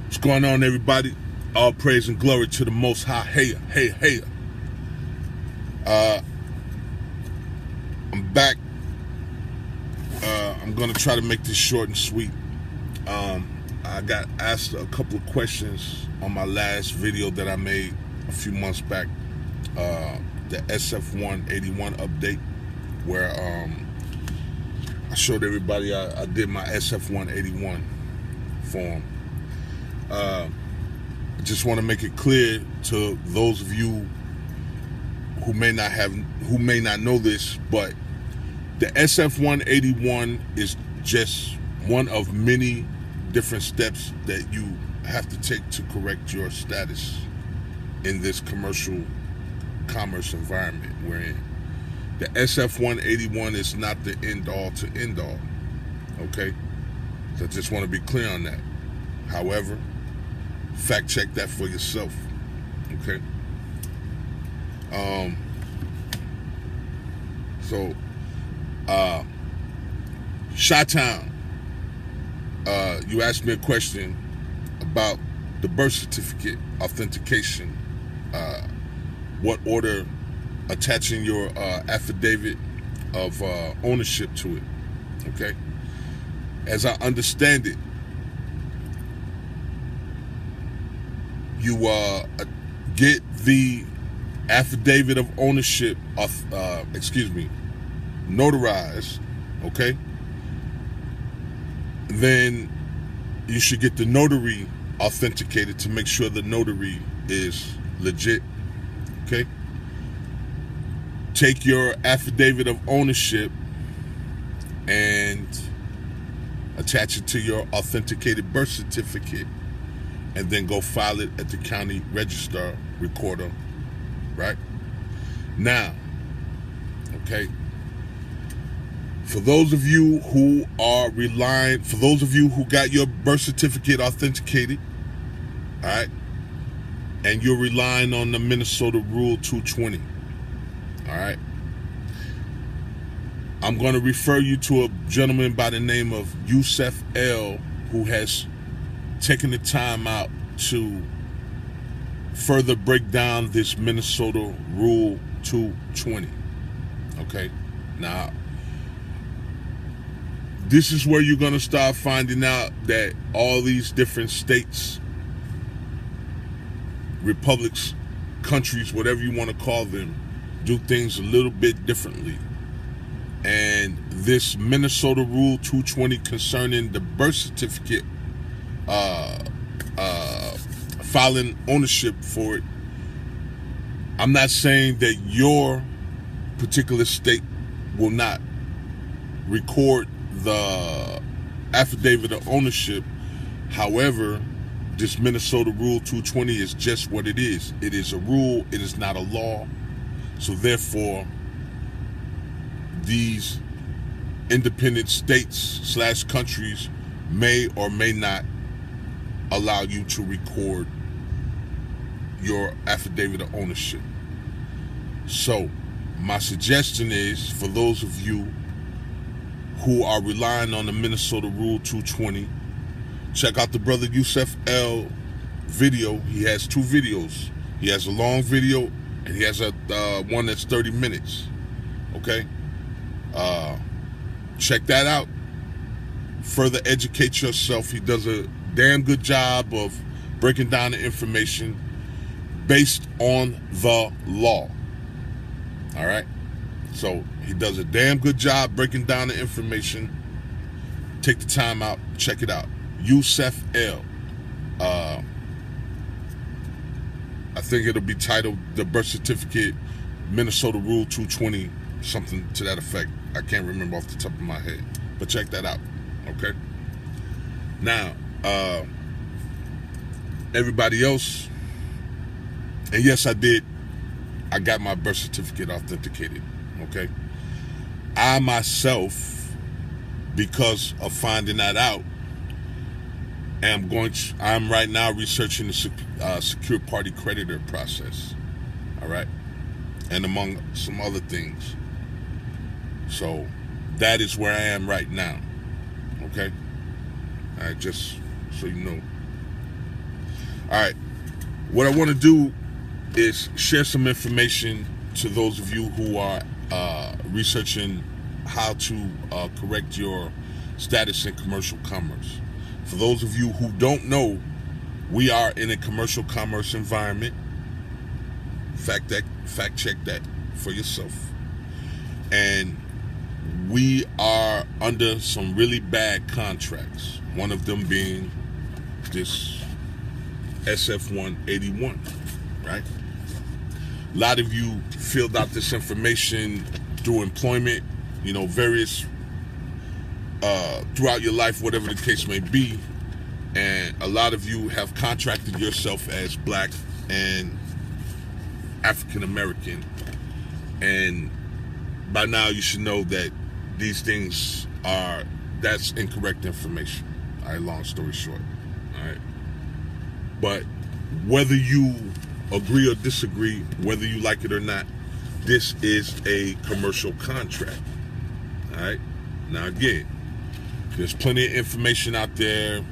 What's going on, everybody? All praise and glory to the Most High. Hey. I'm back. I'm going to try to make this short and sweet. I got asked a couple of questions on my last video that I made a few months back, the SF181 update, where I showed everybody I did my SF181 form. I just want to make it clear to those of you who may not know this, but the SF181 is just one of many different steps that you have to take to correct your status in this commerce environment we're in. The SF181 is not the end all to end all. Okay? So I just want to be clear on that. However, fact check that for yourself. Okay? Chi-Town, you asked me a question about the birth certificate authentication, what order attaching your affidavit of ownership to it. Okay? As I understand it, you get the affidavit of ownership notarized, okay? Then you should get the notary authenticated to make sure the notary is legit, okay? Take your affidavit of ownership and attach it to your authenticated birth certificate, and then go file it at the county register recorder, right? Now, okay, for those of you who got your birth certificate authenticated, all right, and you're relying on the Minnesota Rule 220, all right, I'm going to refer you to a gentleman by the name of Yusef L, who has taking the time out to further break down this Minnesota Rule 220. Okay? Now, this is where you're going to start finding out that all these different states, republics, countries, whatever you want to call them, do things a little bit differently. And this Minnesota Rule 220 concerning the birth certificate, filing ownership for it, I'm not saying that your particular state will not record the affidavit of ownership. However, this Minnesota Rule 220 is just what it is. It is a rule. It is not a law. So therefore, these independent states / countries may or may not allow you to record your affidavit of ownership. So my suggestion is, for those of you who are relying on the Minnesota Rule 220, check out the brother Yusef L video. He has 2 videos. He has a long video and he has a one that's 30 minutes. Okay? Check that out. Further educate yourself. He does a damn good job of breaking down the information based on the law. All right? So he does a damn good job breaking down the information. Take the time out. Check it out. Yusef L. I think it'll be titled The Birth Certificate Minnesota Rule 220, something to that effect. I can't remember off the top of my head. But check that out. Okay? Now, everybody else, and yes, I got my birth certificate authenticated. Okay? I myself, because of finding that out, I'm right now researching the secure party creditor process. All right? And among some other things. So that is where I am right now. Okay? All right, just so you know. All right. What I want to do is share some information to those of you who are researching how to correct your status in commercial commerce. For those of you who don't know, we are in a commercial commerce environment. Fact check that for yourself. And we are under some really bad contracts. One of them being this SF-181, right? A lot of you filled out this information through employment, various throughout your life, whatever the case may be, and a lot of you have contracted yourself as Black and African American, and by now you should know that these things that's incorrect information. All right, long story short. All right, but whether you agree or disagree, whether you like it or not, this is a commercial contract. All right. Now again, there's plenty of information out there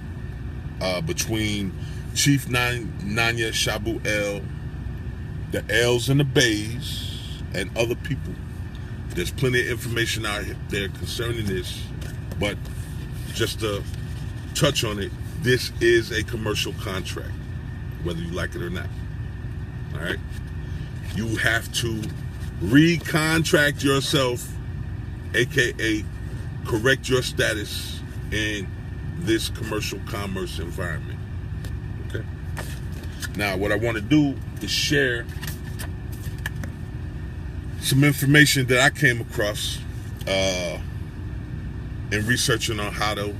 between Chief Nanya Shabu El, the L's and the Bays, and other people. There's plenty of information out there concerning this, but just to touch on it, this is a commercial contract, whether you like it or not. All right, you have to recontract yourself, aka correct your status in this commercial commerce environment. Okay. Now, what I want to do is share some information that I came across in researching on how to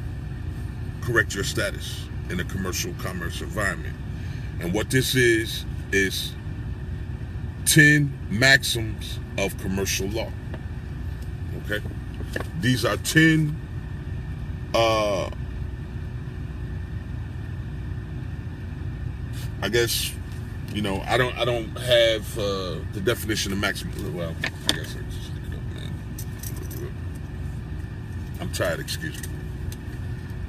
correct your status in a commercial commerce environment. And what this is 10 maxims of commercial law. Okay? These are 10 I guess, I don't have the definition of maximum. Well, I guess I just look it up, man. I'm tired, excuse me.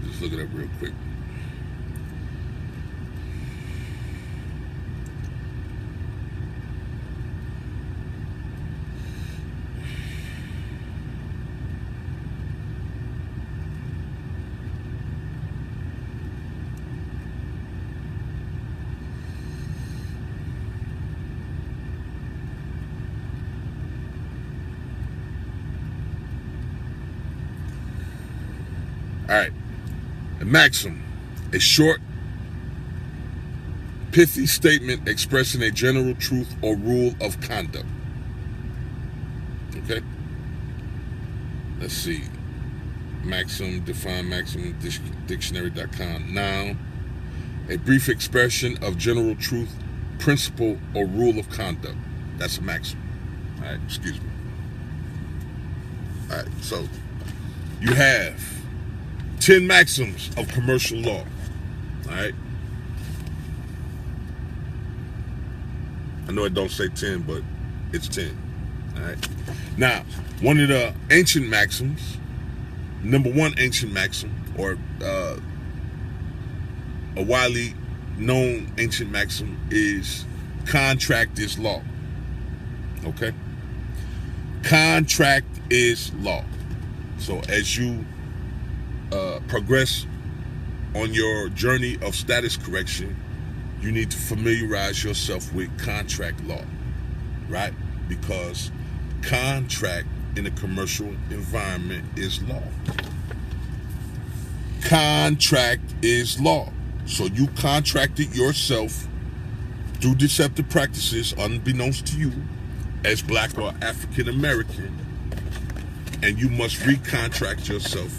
Just look it up real quick. All right, a maxim, a short, pithy statement expressing a general truth or rule of conduct. Okay? Let's see. Maxim, define maxim, dictionary.com. Noun, a brief expression of general truth, principle, or rule of conduct. That's a maxim. All right, excuse me. All right, so you have 10 maxims of commercial law. All right. I know it don't say 10, but it's 10. All right. Now, one of the ancient maxims, number one ancient maxim, or a widely known ancient maxim, is contract is law. Okay. Contract is law. So as you progress on your journey of status correction, you need to familiarize yourself with contract law, right? Because contract in a commercial environment is law. Contract is law. So you contracted yourself through deceptive practices unbeknownst to you as Black or African American, and you must recontract yourself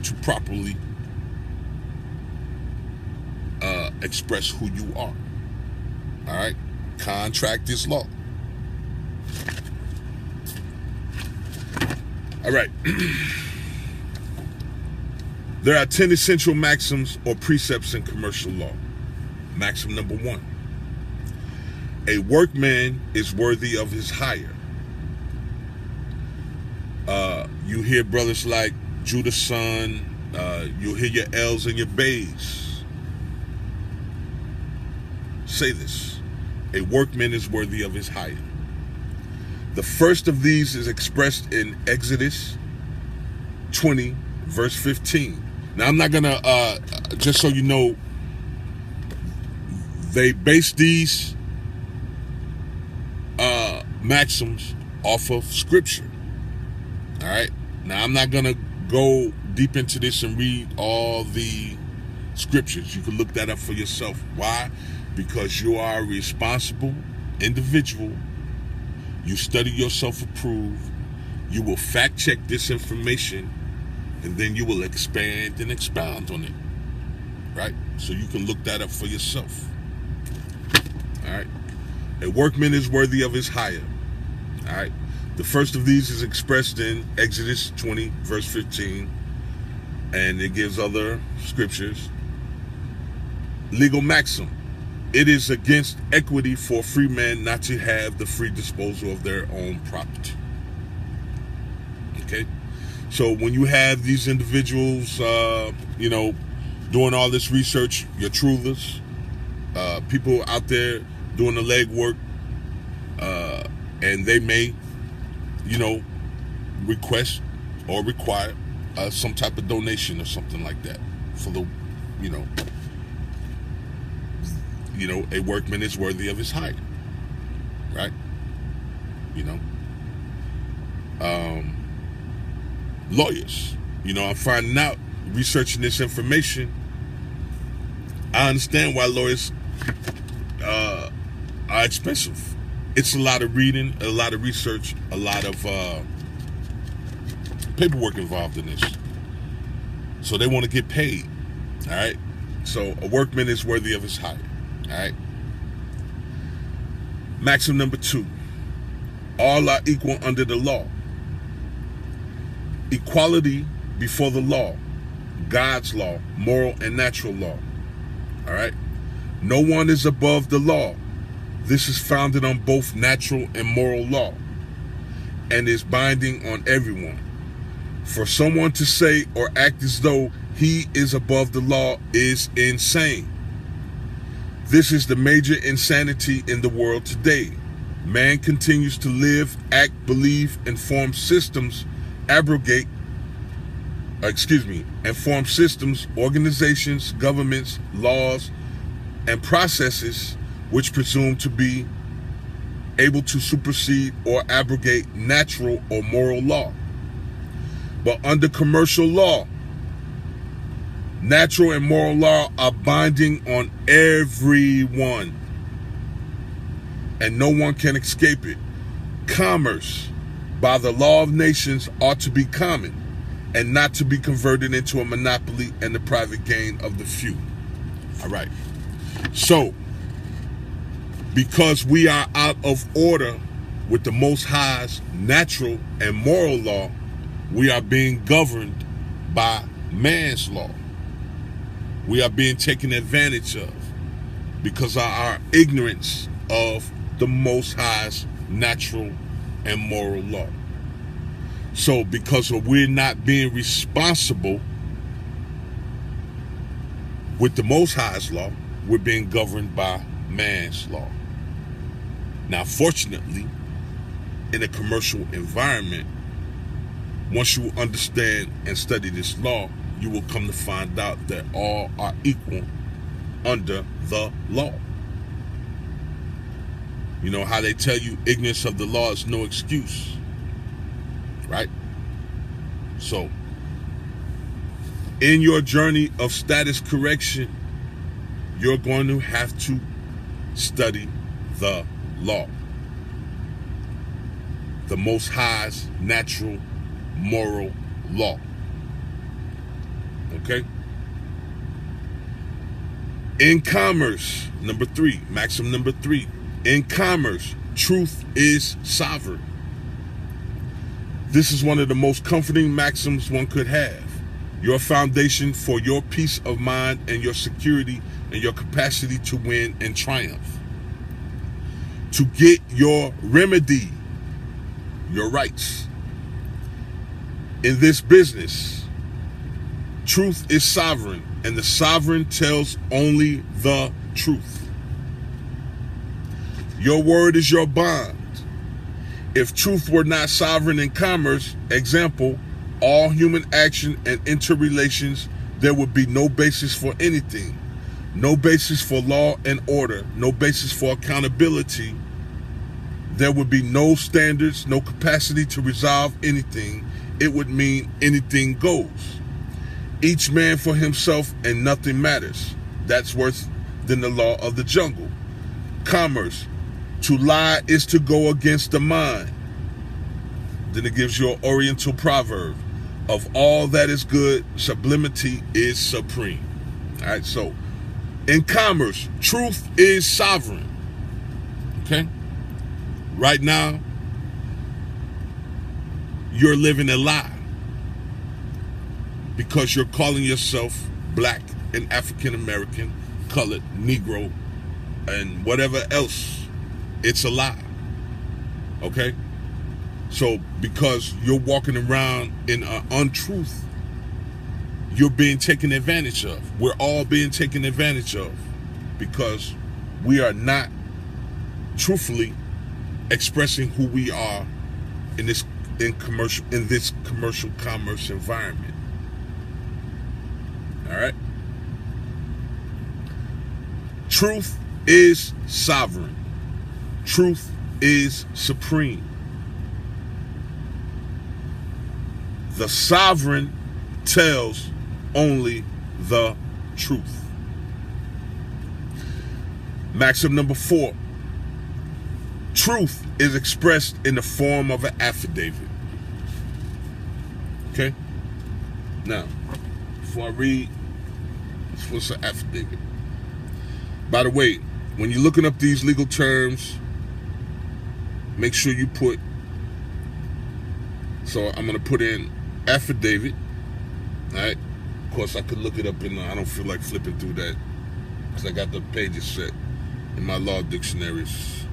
to properly express who you are. All right? Contract is law. All right. There are 10 essential maxims or precepts in commercial law. Maxim number 1. A workman is worthy of his hire. You hear brothers like Judah Son, you'll hear your L's and your Bays. say this: a workman is worthy of his hire. The first of these is expressed in Exodus 20, verse 15. Now, I'm not gonna, just so you know, they base these maxims off of scripture. All right. Now, I'm not gonna go deep into this and read all the scriptures. You can look that up for yourself. Why? Because you are a responsible individual. You study yourself approved. You will fact check this information, and then you will expand and expound on it. Right? So you can look that up for yourself. All right. A workman is worthy of his hire. All right. The first of these is expressed in Exodus 20, verse 15, and it gives other scriptures. Legal maxim: it is against equity for a free man not to have the free disposal of their own property. Okay? So when you have these individuals, doing all this research, your truthers, people out there doing the legwork, and they may, request or require some type of donation or something like that for the, a workman is worthy of his hire, right? Lawyers, I'm finding out, researching this information, I understand why lawyers are expensive. It's a lot of reading, a lot of research, a lot of paperwork involved in this. So they want to get paid, all right? So a workman is worthy of his hire, all right? Maxim number 2, all are equal under the law. Equality before the law, God's law, moral and natural law, all right? No one is above the law. This is founded on both natural and moral law and is binding on everyone. For someone to say or act as though he is above the law is insane. This is the major insanity in the world today. Man continues to live, act, believe, and form systems, organizations, governments, laws, and processes which presume to be able to supersede or abrogate natural or moral law. But under commercial law, natural and moral law are binding on everyone, and no one can escape it. Commerce, by the law of nations, ought to be common and not to be converted into a monopoly and the private gain of the few. All right. So, because we are out of order with the Most High's natural and moral law, we are being governed by man's law. We are being taken advantage of because of our ignorance of the Most High's natural and moral law. So because we're not being responsible with the Most High's law, we're being governed by man's law. Now, fortunately, in a commercial environment, once you understand and study this law, you will come to find out that all are equal under the law. You know how they tell you ignorance of the law is no excuse, right? So, in your journey of status correction, you're going to have to study the law. The Most High's natural, moral law. Okay? In commerce, number 3, maxim number 3. In commerce, truth is sovereign. This is one of the most comforting maxims one could have. Your foundation for your peace of mind and your security and your capacity to win and triumph. To get your remedy, your rights. In this business, truth is sovereign, and the sovereign tells only the truth. Your word is your bond. If truth were not sovereign in commerce, example, all human action and interrelations, there would be no basis for anything. No basis for law and order. No basis for accountability. There would be no standards, no capacity to resolve anything. It would mean anything goes. Each man for himself and nothing matters. That's worse than the law of the jungle. Commerce. To lie is to go against the mind. Then it gives you an Oriental proverb. Of all that is good, sublimity is supreme. All right, so in commerce, truth is sovereign. Okay? Right now, you're living a lie because you're calling yourself black and African American, colored, Negro, and whatever else. It's a lie. Okay? So because you're walking around in an untruth, you're being taken advantage of. We're all being taken advantage of because we are not truthfully expressing who we are in this commercial commerce environment. All right? Truth is sovereign. Truth is supreme. The sovereign tells only the truth. Maxim number 4. Truth is expressed in the form of an affidavit. Okay? Now, before I read, what's an affidavit? By the way, when you're looking up these legal terms, make sure you put, so I'm going to put in affidavit. All right? Of course, I could look it up I don't feel like flipping through that because I got the pages set in my law dictionaries.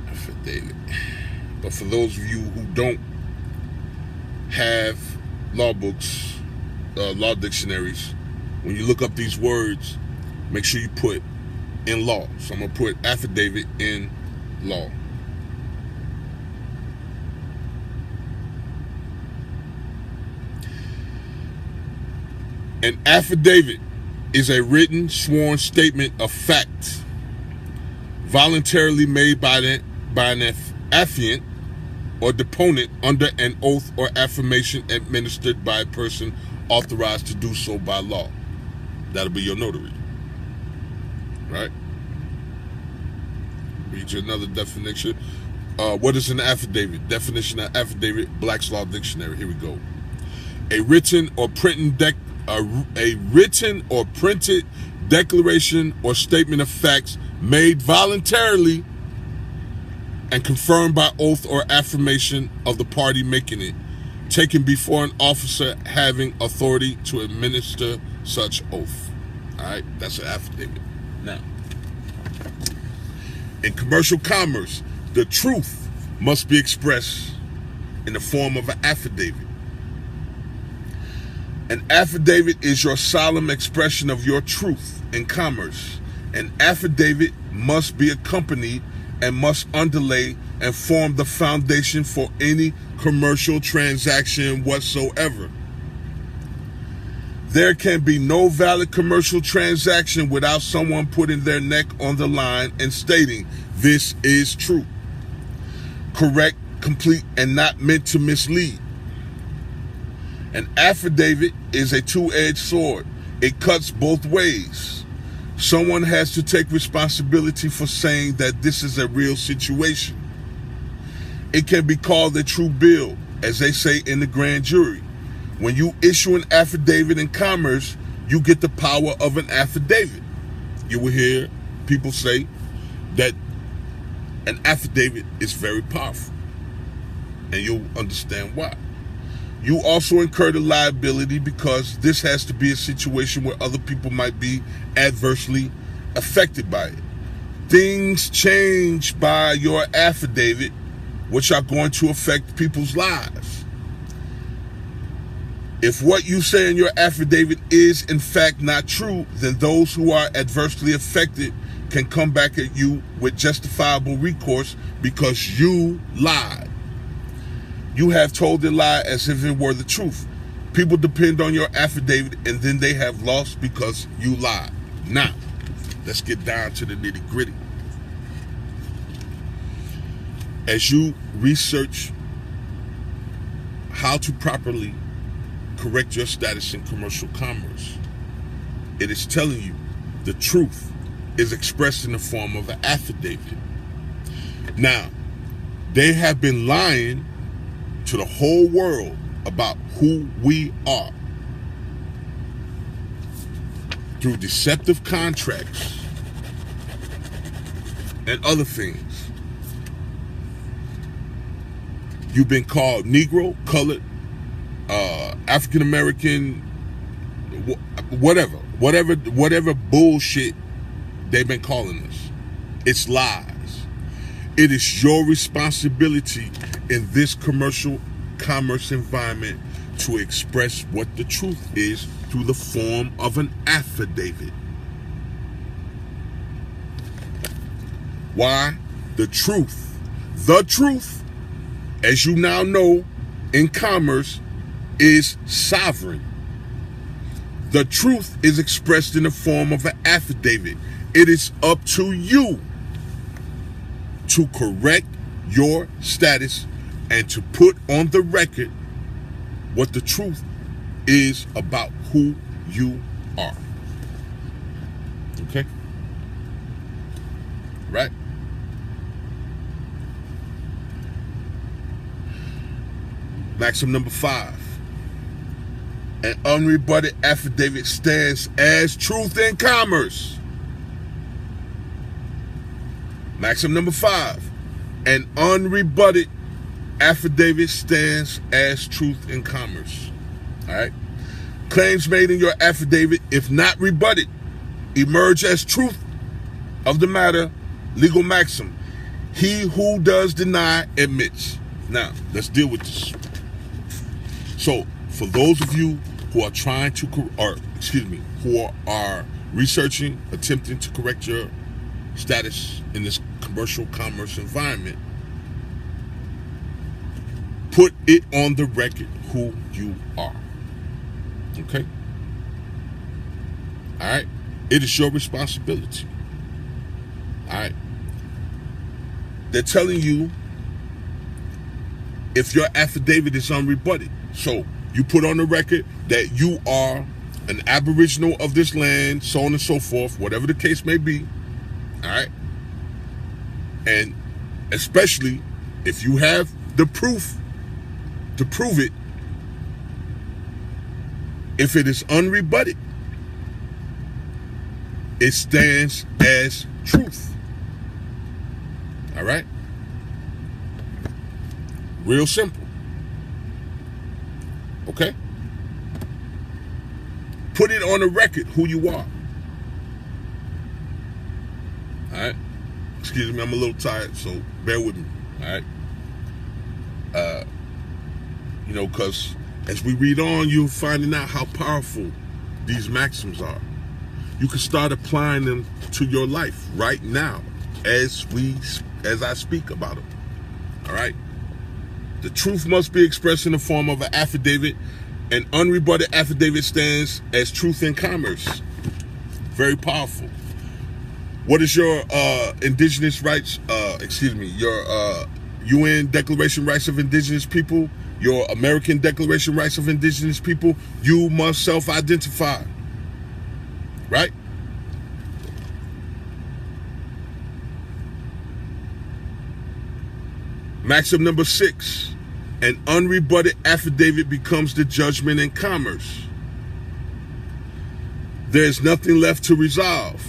Affidavit. But for those of you who don't have law books, law dictionaries, when you look up these words, make sure you put in law. So I'm going to put affidavit in law. An affidavit is a written, sworn statement of fact voluntarily made by an affiant or deponent under an oath or affirmation administered by a person authorized to do so by law. That'll be your notary. Right? Read you another definition. What is an affidavit? Definition of affidavit, Black's Law Dictionary. Here we go. A written or printed declaration or statement of facts made voluntarily and confirmed by oath or affirmation of the party making it, taken before an officer having authority to administer such oath. All right, that's an affidavit. Now, in commercial commerce, the truth must be expressed in the form of an affidavit. An affidavit is your solemn expression of your truth in commerce. An affidavit must be accompanied and must underlay and form the foundation for any commercial transaction whatsoever. There can be no valid commercial transaction without someone putting their neck on the line and stating, "This is true, correct, complete, and not meant to mislead." An affidavit is a two-edged sword. It cuts both ways. Someone has to take responsibility for saying that this is a real situation. It can be called a true bill, as they say in the grand jury. When you issue an affidavit in commerce, you get the power of an affidavit. You will hear people say that an affidavit is very powerful, and you'll understand why. You also incur the liability because this has to be a situation where other people might be adversely affected by it. Things change by your affidavit, which are going to affect people's lives. If what you say in your affidavit is in fact not true, then those who are adversely affected can come back at you with justifiable recourse because you lied. You have told the lie as if it were the truth. People depend on your affidavit and then they have lost because you lied. Now, let's get down to the nitty-gritty. As you research how to properly correct your status in commercial commerce, it is telling you the truth is expressed in the form of an affidavit. Now, they have been lying to the whole world about who we are through deceptive contracts and other things. You've been called Negro, colored, African American, whatever bullshit they've been calling us. It's lies. It is your responsibility in this commercial commerce environment to express what the truth is through the form of an affidavit. Why? The truth, as you now know in commerce, is sovereign. The truth is expressed in the form of an affidavit. It is up to you to correct your status and to put on the record what the truth is about who you are. Okay? Right? Maxim number 5. An unrebutted affidavit stands as truth in commerce. Maxim number 5. An unrebutted affidavit stands as truth in commerce. All right? Claims made in your affidavit, if not rebutted, emerge as truth of the matter. Legal maxim. He who does deny admits. Now, let's deal with this. So, for those of you who are trying to, who are researching, attempting to correct your status in this commercial commerce environment, put it on the record who you are. Okay? All right? It is your responsibility. All right? They're telling you if your affidavit is unrebutted. So you put on the record that you are an aboriginal of this land, so on and so forth, whatever the case may be. All right? And especially if you have the proof to prove it, if it is unrebutted, it stands as truth. All right? Real simple. Okay? Put it on the record who you are. All right? Excuse me, I'm a little tired, so bear with me. All right? Because as we read on, you're finding out how powerful these maxims are. You can start applying them to your life right now as I speak about them. All right? The truth must be expressed in the form of an affidavit. An unrebutted affidavit stands as truth in commerce. Very powerful. What is your indigenous rights, your UN Declaration Rights of Indigenous People, your American Declaration Rights of Indigenous People? You must self-identify. Right? Maxim number 6. An unrebutted affidavit becomes the judgment in commerce. There is nothing left to resolve.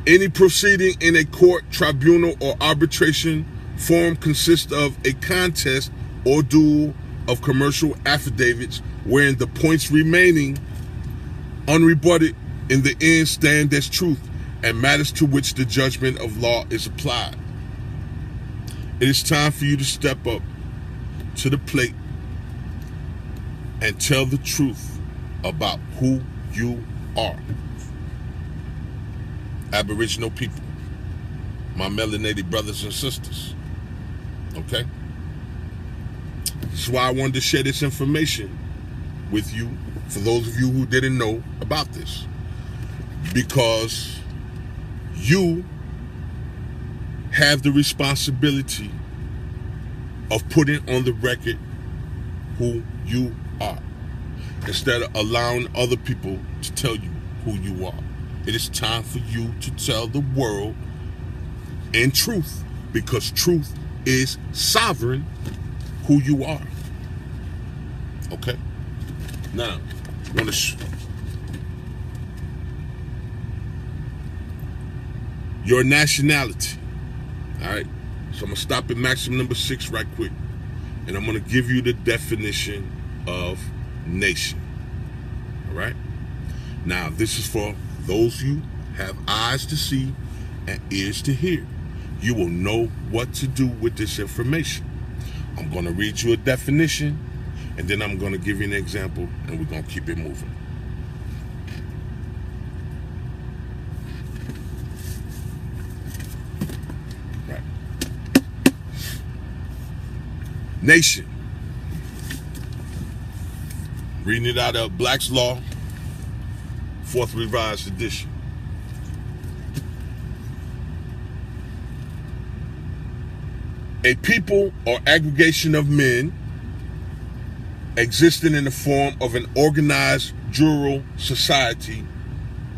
Any proceeding in a court, tribunal, or arbitration forum consists of a contest or duel of commercial affidavits wherein the points remaining unrebutted in the end stand as truth and matters to which the judgment of law is applied. It is time for you to step up to the plate and tell the truth about who you are. Aboriginal people, my melanated brothers and sisters. Okay? That's why I wanted to share this information with you, for those of you who didn't know about this. Because you have the responsibility of putting on the record who you are, instead of allowing other people to tell you who you are. It is time for you to tell the world in truth, because truth is sovereign, who you are. Okay? Now, I want to your nationality. All right? So I'm going to stop at maxim number 6 right quick. And I'm going to give you the definition of nation. All right? Now, this is for those of you who have eyes to see and ears to hear. You will know what to do with this information. I'm going to read you a definition, and then I'm going to give you an example, and we're going to keep it moving. Right. Nation. Reading it out of Black's Law, 4th Revised Edition. A people or aggregation of men existing in the form of an organized rural society,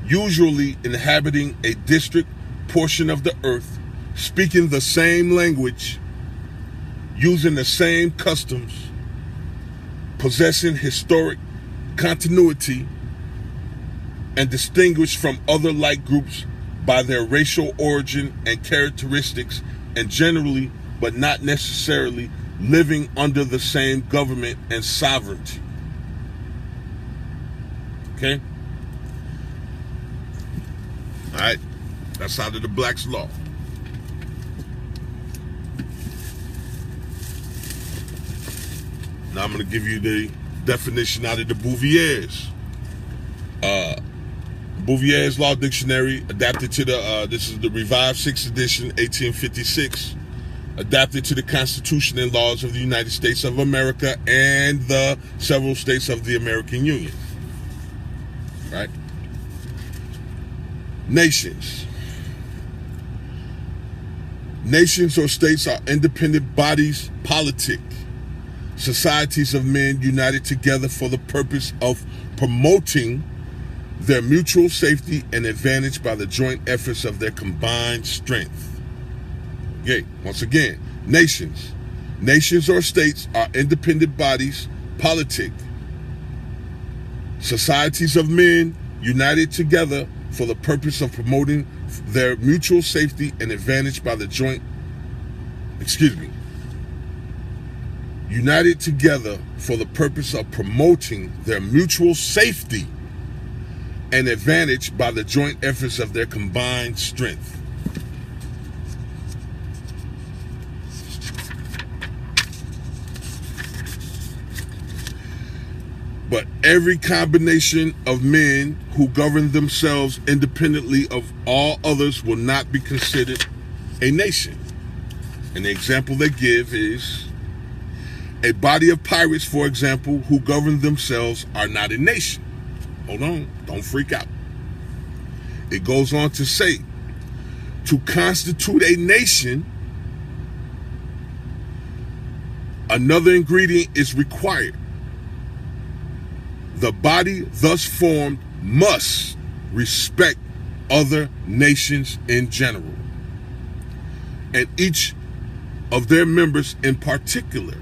usually inhabiting a district portion of the earth, speaking the same language, using the same customs, possessing historic continuity, and distinguished from other like groups by their racial origin and characteristics, and generally, but not necessarily, living under the same government and sovereignty. Okay? All right? That's out of the Black's Law. Now I'm going to give you the definition out of the Bouvier's. Bouvier's Law Dictionary, adapted to the, this is the Revived 6th edition, 1856, adapted to the Constitution and laws of the United States of America and the several states of the American Union. Right? Nations. Nations or states are independent bodies, politic societies of men united together for the purpose of promoting their mutual safety and advantage by the joint efforts of their combined strength. Okay, once again, nations. Nations or states are independent bodies, politic societies of men united together for the purpose of promoting their mutual safety and advantage by the joint, united together for the purpose of promoting their mutual safety and advantage by the joint efforts of their combined strength. But every combination of men who govern themselves independently of all others will not be considered a nation. And the example they give is a body of pirates, for example, who govern themselves are not a nation. Hold on, don't freak out. It goes on to say, to constitute a nation, another ingredient is required. The body thus formed must respect other nations in general, and each of their members in particular.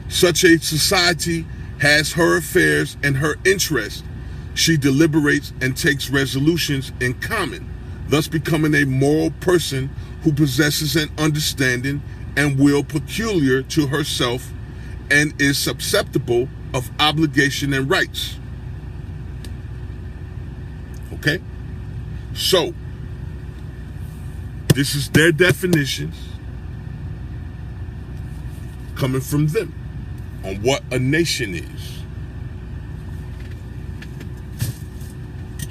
Such a society has her affairs and her interests. She deliberates and takes resolutions in common, thus becoming a moral person who possesses an understanding and will peculiar to herself and is susceptible of obligation and rights. Okay? So, this is their definitions coming from them on what a nation is.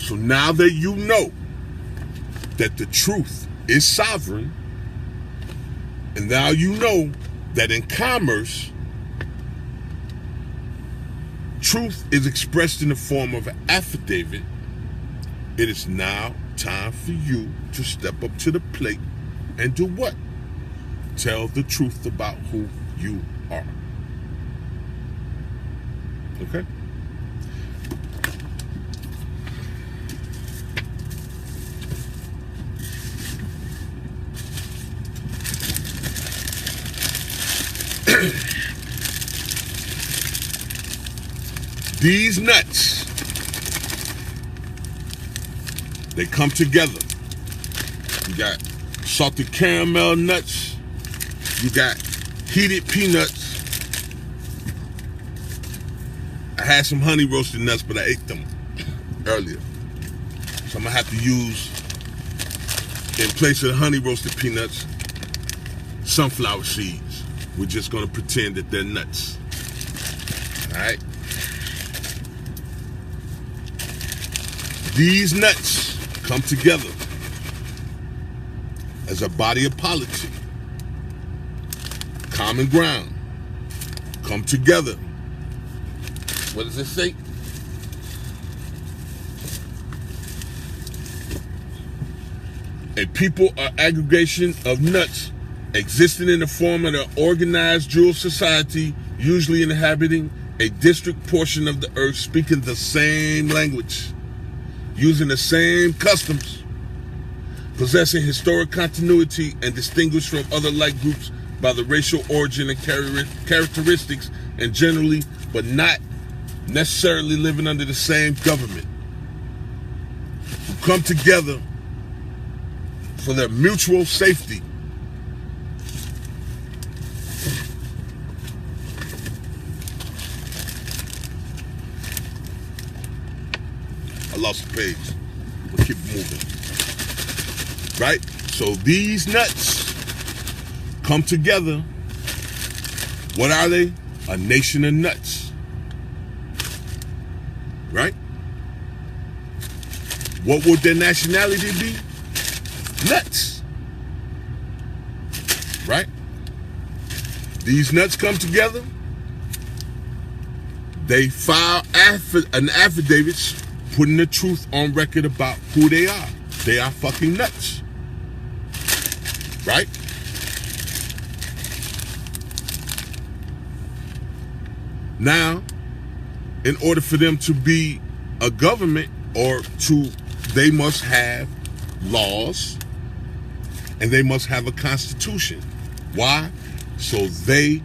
So now that you know that the truth is sovereign, and now you know that in commerce, truth is expressed in the form of an affidavit, it is now time for you to step up to the plate and do what? Tell the truth about who you are. Okay? These nuts, they come together. You got salted caramel nuts. You got heated peanuts. I had some honey roasted nuts, but I ate them earlier. So I'm gonna have to use, in place of the honey roasted peanuts, sunflower seeds. We're just gonna pretend that they're nuts. All right? These nuts come together as a body of policy. Common ground. Come together. What does it say? A people or aggregation of nuts existing in the form of an organized dual society, usually inhabiting a district portion of the earth, speaking the same language, using the same customs, possessing historic continuity and distinguished from other like groups by the racial origin and characteristics, and generally, but not necessarily living under the same government, who come together for their mutual safety. I lost the page. We'll keep moving. Right? So these nuts come together. What are they? A nation of nuts. Right? What would their nationality be? Nuts. Right? These nuts come together. They file an affidavit putting the truth on record about who they are. They are fucking nuts. Right? Now, in order for them to be a government, they must have laws and they must have a constitution. Why? So they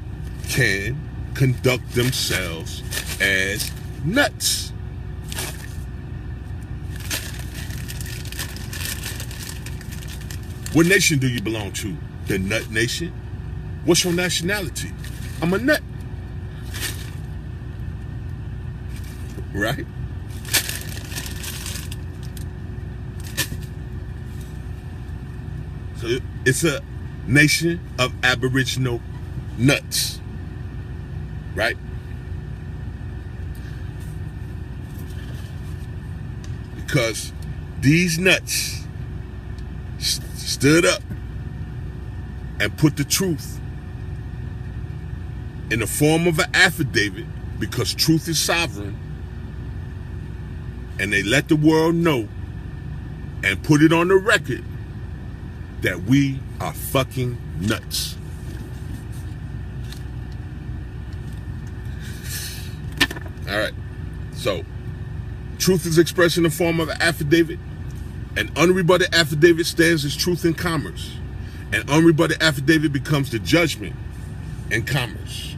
can conduct themselves as nuts. What nation do you belong to? The Nut Nation? What's your nationality? I'm a nut. Right? So it's a nation of Aboriginal nuts. Right? Because these nuts stood up and put the truth in the form of an affidavit, because truth is sovereign, and they let the world know and put it on the record that we are fucking nuts. All right. So, truth is expressed in the form of an affidavit. An unrebutted affidavit stands as truth in commerce. An unrebutted affidavit becomes the judgment in commerce.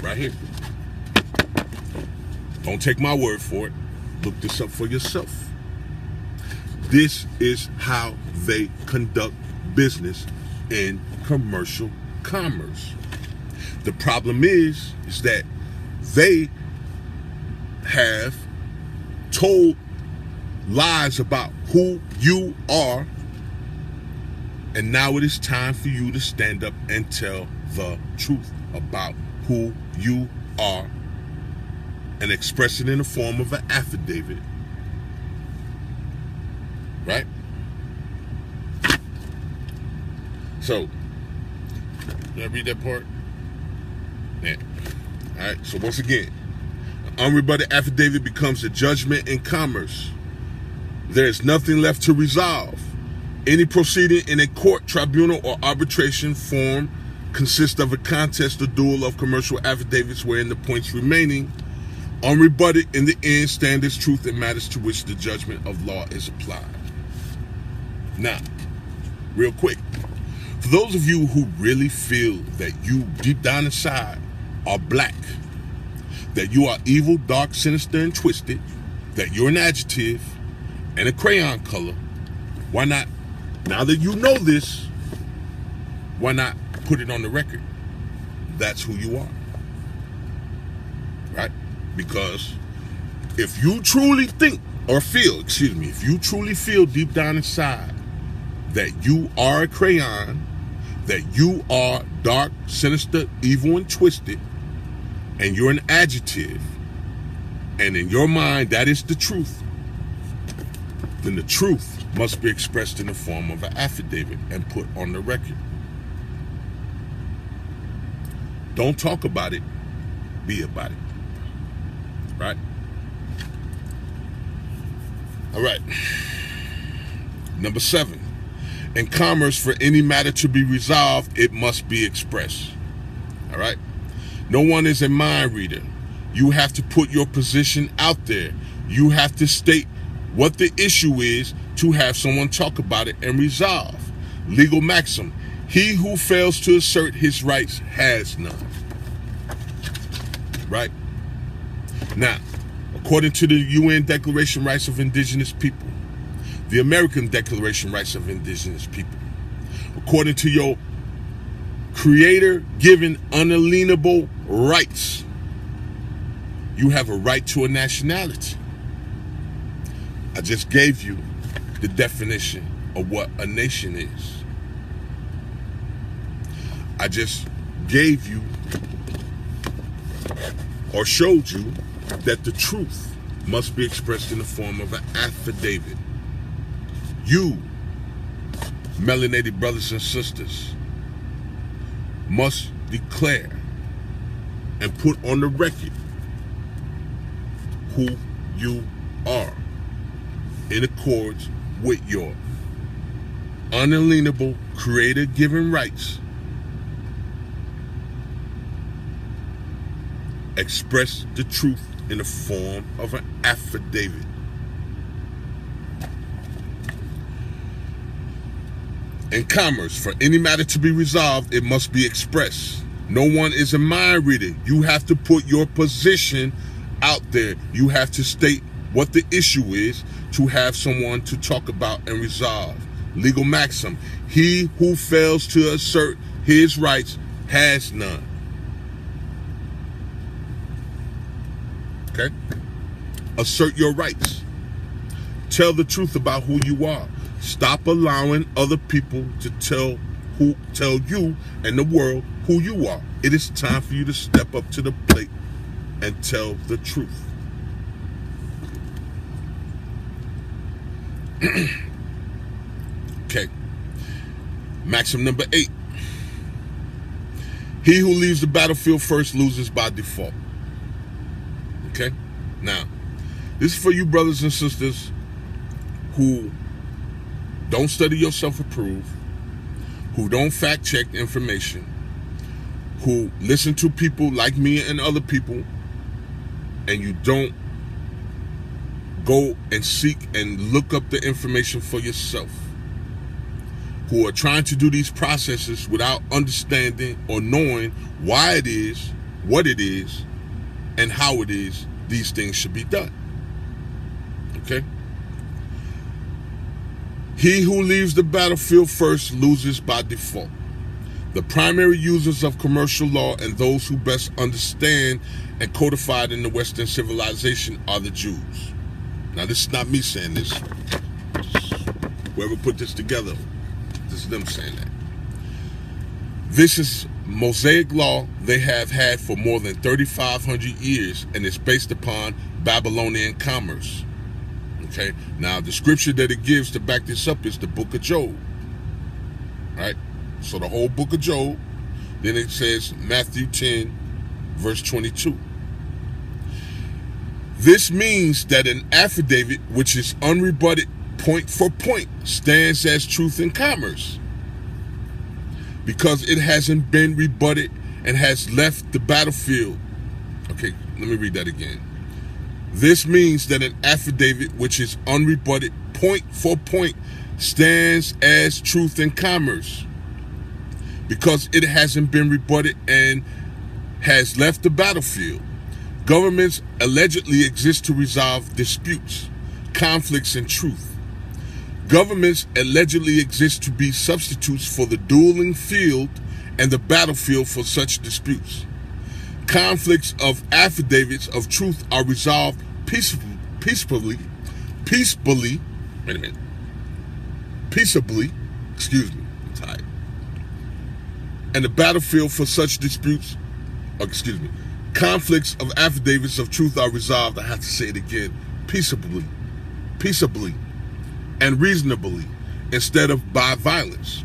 Right here. Don't take my word for it. Look this up for yourself. This is how they conduct business in commercial commerce. The problem is that they have told lies about who you are, and now it is time for you to stand up and tell the truth about who you are and express it in the form of an affidavit right? So, did I read that part? Yeah. All right. So once again, an unrebutted affidavit becomes a judgment in commerce. There is nothing left to resolve. Any proceeding in a court, tribunal, or arbitration form consists of a contest or duel of commercial affidavits wherein the points remaining unrebutted in the end stand as truth in matters to which the judgment of law is applied. Now, real quick, for those of you who really feel that you deep down inside are black, that you are evil, dark, sinister, and twisted, that you're an adjective and a crayon color, why not, now that you know this, why not put it on the record? That's who you are. Right? Because if you truly think or feel, if you truly feel deep down inside that you are a crayon, that you are dark, sinister, evil, and twisted, and you're an adjective, and in your mind that is the truth, then the truth must be expressed in the form of an affidavit and put on the record. Don't talk about it, be about it. Right? All right. Number 7. In commerce, for any matter to be resolved, it must be expressed. All right? No one is a mind reader. You have to put your position out there. You have to state what the issue is to have someone talk about it and resolve. Legal maxim: he who fails to assert his rights has none. Right? Now, according to the UN Declaration of Rights of Indigenous People, the American Declaration of Rights of Indigenous People, according to your Creator-given unalienable rights, you have a right to a nationality. I just gave you the definition of what a nation is. I just gave you or showed you that the truth must be expressed in the form of an affidavit. You, melanated brothers and sisters, must declare and put on the record who you are in accordance with your unalienable Creator-given rights. Express the truth in the form of an affidavit. In commerce, for any matter to be resolved, it must be expressed. No one is a mind reader. You have to put your position out there. You have to state what the issue is to have someone to talk about and resolve. Legal maxim: he who fails to assert his rights has none. Okay? Assert your rights. Tell the truth about who you are. Stop allowing other people to tell you and the world who you are. It is time for you to step up to the plate and tell the truth. Okay. Maxim number 8. He who leaves the battlefield first loses by default. Okay? Now, this is for you brothers and sisters who don't study your self-approve, who don't fact-check information, who listen to people like me and other people, and you don't go and seek and look up the information for yourself, who are trying to do these processes without understanding or knowing why it is, what it is, and how it is these things should be done. Okay? He who leaves the battlefield first loses by default. The primary users of commercial law and those who best understand and codify it in the Western civilization are the Jews. Now, this is not me saying this. Whoever put this together, this is them saying that. This is Mosaic law they have had for more than 3,500 years, and it's based upon Babylonian commerce. Okay, now the scripture that it gives to back this up is the book of Job. Right? So the whole book of Job. Then it says Matthew 10, verse 22. This means that an affidavit which is unrebutted point for point stands as truth in commerce, because it hasn't been rebutted and has left the battlefield. Okay, let me read that again. This means that an affidavit which is unrebutted point for point stands as truth in commerce, because it hasn't been rebutted and has left the battlefield. Governments allegedly exist to resolve disputes, conflicts, and truth. Governments allegedly exist to be substitutes for the dueling field and the battlefield for such disputes. Conflicts of affidavits of truth are resolved peaceably, excuse me, I'm tired. And the battlefield for such disputes, conflicts of affidavits of truth are resolved, I have to say it again, peaceably, and reasonably, instead of by violence.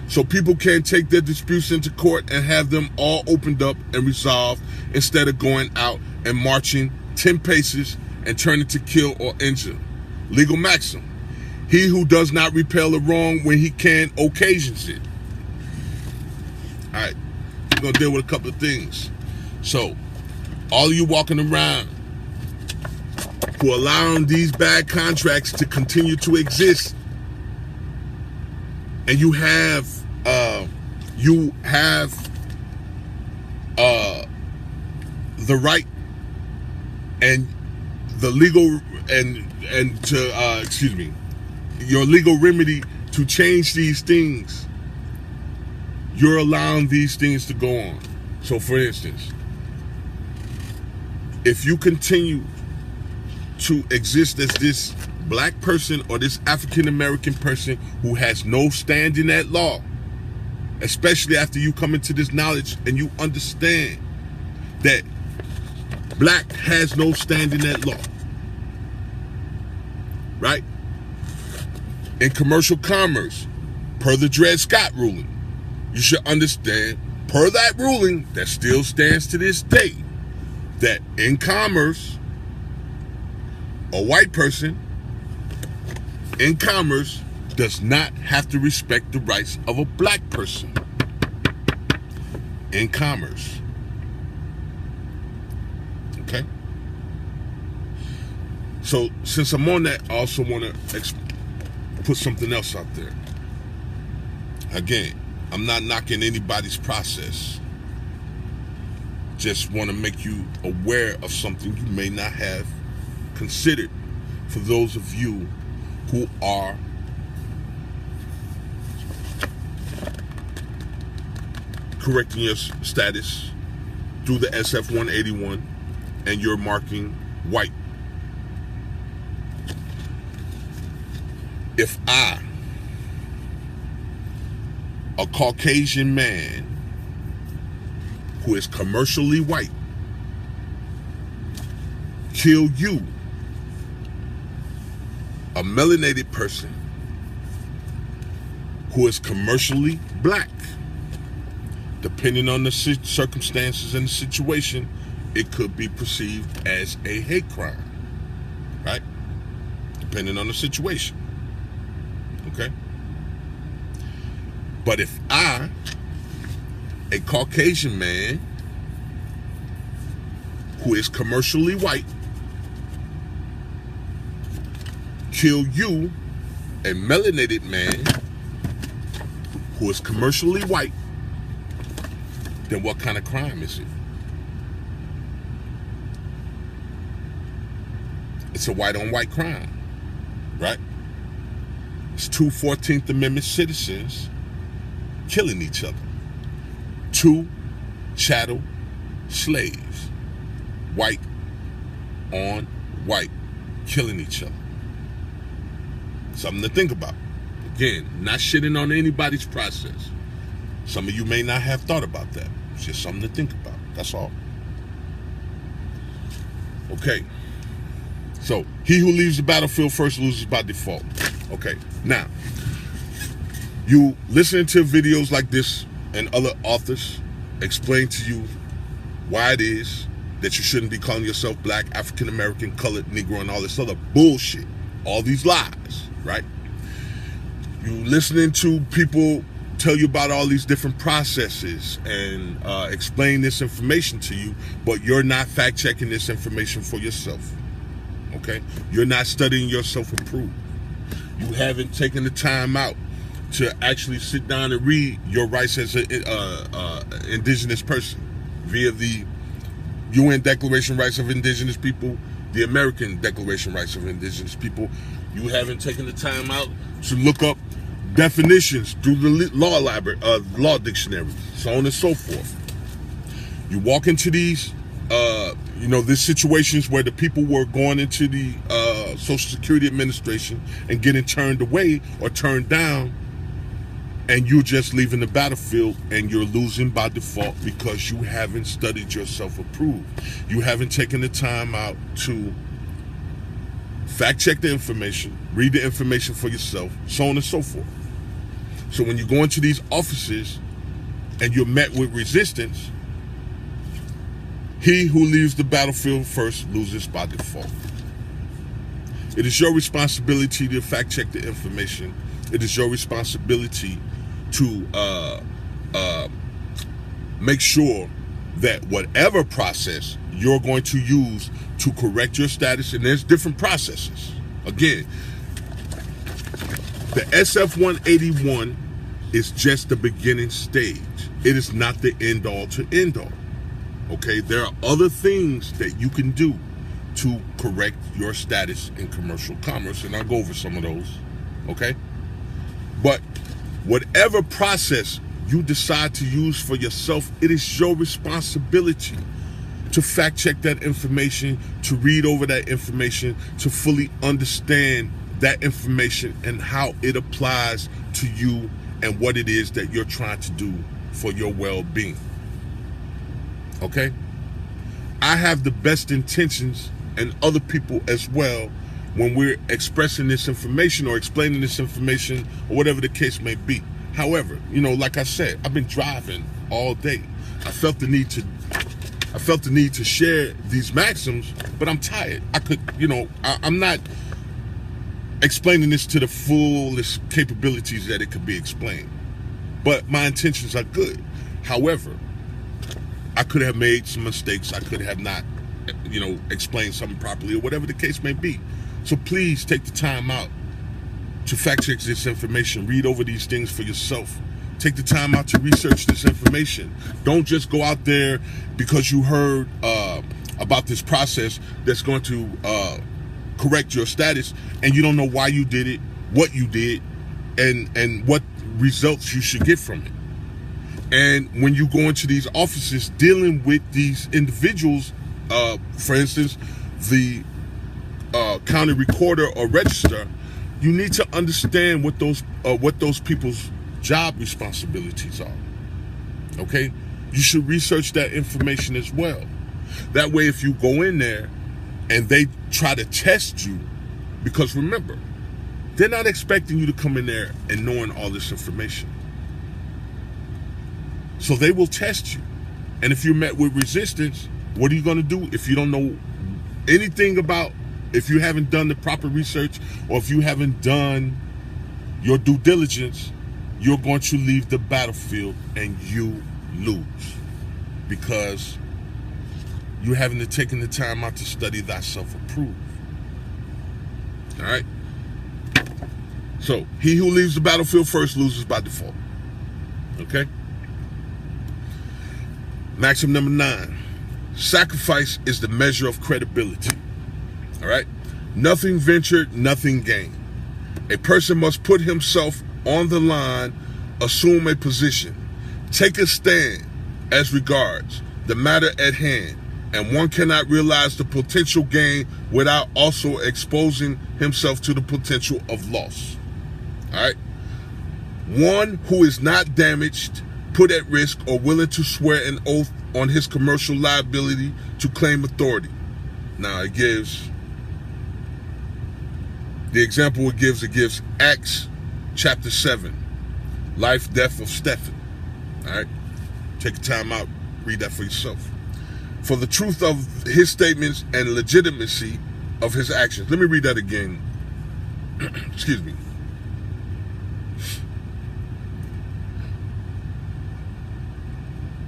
So people can take their disputes into court and have them all opened up and resolved, instead of going out and marching 10 paces and turning to kill or injure. Legal maxim: he who does not repel a wrong when he can occasions it. All right, we're going to deal with a couple of things. So, all you walking around who are allowing these bad contracts to continue to exist, and you have the right and the legal and to your legal remedy to change these things. You're allowing these things to go on. So, for instance, if you continue to exist as this black person or this African American person who has no standing at law, especially after you come into this knowledge and you understand that black has no standing at law, right? In commercial commerce, per the Dred Scott ruling, you should understand, per that ruling that still stands to this day, that in commerce, a white person in commerce does not have to respect the rights of a black person in commerce. Okay? So, since I'm on that, I also want to put something else out there. Again, I'm not knocking anybody's process. Just want to make you aware of something you may not have considered, for those of you who are correcting your status through the SF-181 and you're marking white. If I, a Caucasian man who is commercially white, kill you, a melanated person who is commercially black, depending on the circumstances and the situation, it could be perceived as a hate crime, right? Depending on the situation, okay? But if I, a Caucasian man who is commercially white, kill you, a melanated man who is commercially white, then what kind of crime is it? It's a white-on-white crime, right? It's two 14th Amendment citizens killing each other. Two chattel slaves, white on white, killing each other. Something to think about. Again, not shitting on anybody's process. Some of you may not have thought about that. It's just something to think about. That's all. Okay. So, he who leaves the battlefield first loses by default. Okay, now, you listening to videos like this and other authors explain to you why it is that you shouldn't be calling yourself black, African American, colored, Negro, and all this other bullshit. All these lies, right? You listening to people tell you about all these different processes and explain this information to you, but you're not fact-checking this information for yourself, okay? You're not studying your self-improve. You haven't taken the time out to actually sit down and read your rights as an indigenous person via the UN Declaration of Rights of Indigenous People, the American Declaration of Rights of Indigenous People. You haven't taken the time out to look up definitions through the law library, law dictionary, so on and so forth. You walk into these, these situations where the people were going into the Social Security Administration and getting turned away or turned down, and you're just leaving the battlefield and you're losing by default because you haven't studied your self-approved. You haven't taken the time out to fact check the information, read the information for yourself, so on and so forth. So when you go into these offices and you're met with resistance, he who leaves the battlefield first loses by default. It is your responsibility to fact check the information. It is your responsibility to make sure that whatever process you're going to use to correct your status, and there's different processes. Again, the SF-181 is just the beginning stage. It is not the end all to end all. Okay, there are other things that you can do to correct your status in commercial commerce, and I'll go over some of those. Okay, but whatever process you decide to use for yourself, it is your responsibility to fact check that information, to read over that information, to fully understand that information and how it applies to you and what it is that you're trying to do for your well-being. Okay? I have the best intentions, and other people as well, when we're expressing this information or explaining this information or whatever the case may be. However, like I said, I've been driving all day. I felt the need to share these maxims, but I'm tired. I'm not explaining this to the fullest capabilities that it could be explained. But my intentions are good. However, I could have made some mistakes. I could have not, explained something properly or whatever the case may be. So please take the time out to fact check this information. Read over these things for yourself. Take the time out to research this information. Don't just go out there because you heard about this process that's going to correct your status and you don't know why you did it, what you did, and what results you should get from it. And when you go into these offices dealing with these individuals, for instance, the county recorder or registrar, you need to understand what those people's job responsibilities are. Okay? You should research that information as well. That way, if you go in there and they try to test you, because remember, they're not expecting you to come in there and knowing all this information. So they will test you. And if you're met with resistance, what are you going to do if you don't know anything about, if you haven't done the proper research, or if you haven't done your due diligence? You're going to leave the battlefield and you lose because you haven't taken the time out to study thyself approved. All right? So, he who leaves the battlefield first loses by default. Okay? Maxim number 9. Sacrifice is the measure of credibility. All right? Nothing ventured, nothing gained. A person must put himself on the line, assume a position, take a stand as regards the matter at hand, and one cannot realize the potential gain without also exposing himself to the potential of loss. All right? One who is not damaged, put at risk, or willing to swear an oath on his commercial liability to claim authority. Now, it gives The example it gives Acts chapter 7, life, death of Stephen. All right? Take the time out, read that for yourself. For the truth of his statements and legitimacy of his actions. Let me read that again. Excuse me.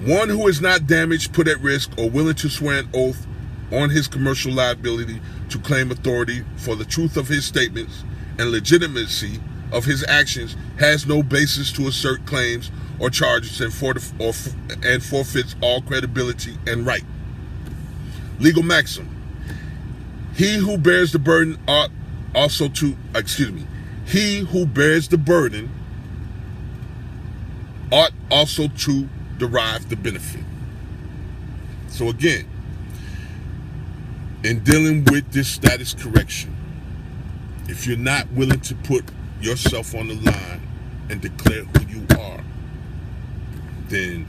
One who is not damaged, put at risk, or willing to swear an oath on his commercial liability to claim authority for the truth of his statements and legitimacy of his actions has no basis to assert claims or charges and forfeits all credibility and right. Legal maxim. He who bears the burden ought also to, he who bears the burden ought also to derive the benefit. So again, in dealing with this status correction, if you're not willing to put yourself on the line and declare who you are, then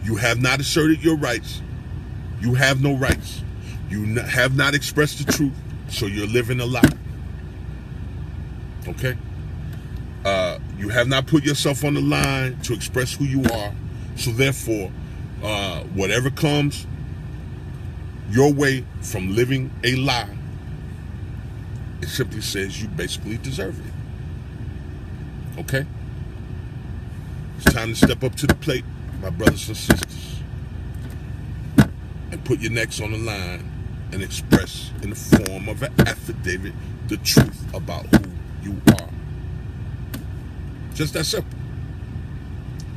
you have not asserted your rights. You have no rights. You have not expressed the truth, so you're living a lie. Okay? You have not put yourself on the line to express who you are, so therefore, whatever comes your way from living a lie, it simply says you basically deserve it. Okay? It's time to step up to the plate, my brothers and sisters, and put your necks on the line and express in the form of an affidavit the truth about who you are. Just that simple.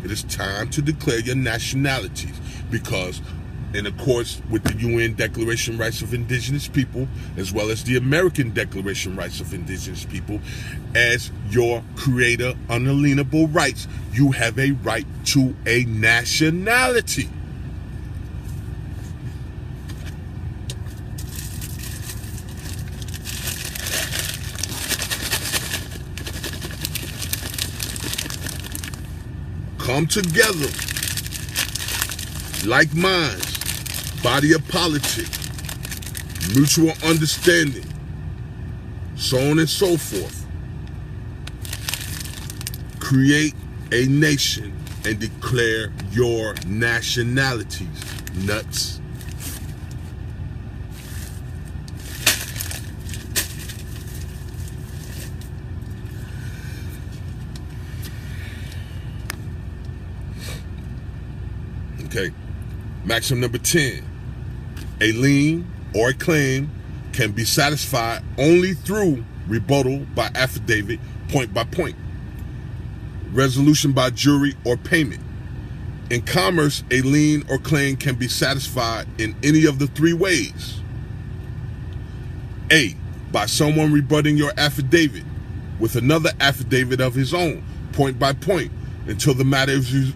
It is time to declare your nationalities, because in accordance with the UN Declaration of Rights of Indigenous People, as well as the American Declaration of Rights of Indigenous People, as your creator unalienable rights, you have a right to a nationality. Come together, like minds, body of politic, mutual understanding, so on and so forth. Create a nation and declare your nationalities, nuts. Okay, maxim number 10. A lien or a claim can be satisfied only through rebuttal by affidavit, point by point, resolution by jury, or payment. In commerce, a lien or claim can be satisfied in any of the three ways. A, by someone rebutting your affidavit with another affidavit of his own, point by point, until the matter is,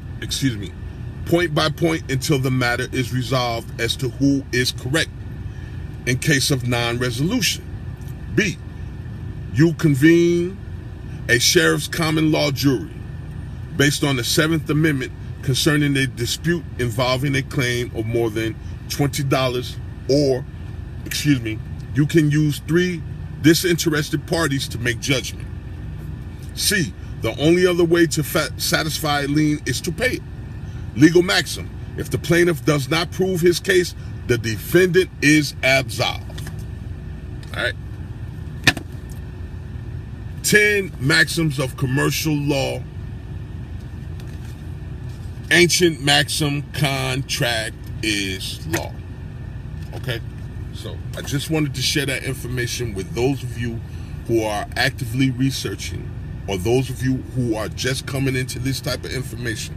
point by point until the matter is resolved as to who is correct in case of non-resolution. B, you convene a sheriff's common law jury based on the 7th Amendment concerning a dispute involving a claim of more than $20, or, you can use 3 disinterested parties to make judgment. C, the only other way to satisfy a lien is to pay it. Legal maxim. If the plaintiff does not prove his case, the defendant is absolved. All right. 10 maxims of commercial law. Ancient maxim, contract is law. Okay? So I just wanted to share that information with those of you who are actively researching, or those of you who are just coming into this type of information.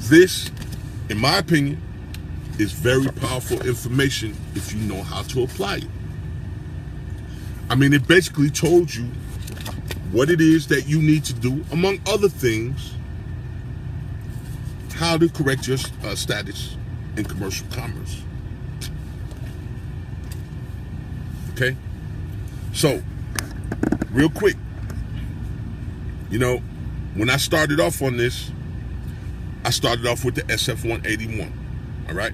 This, in my opinion, is very powerful information if you know how to apply it. I mean, it basically told you what it is that you need to do, among other things, how to correct your status in commercial commerce. Okay? So, real quick, when I started off on this, I started off with the SF-181, all right?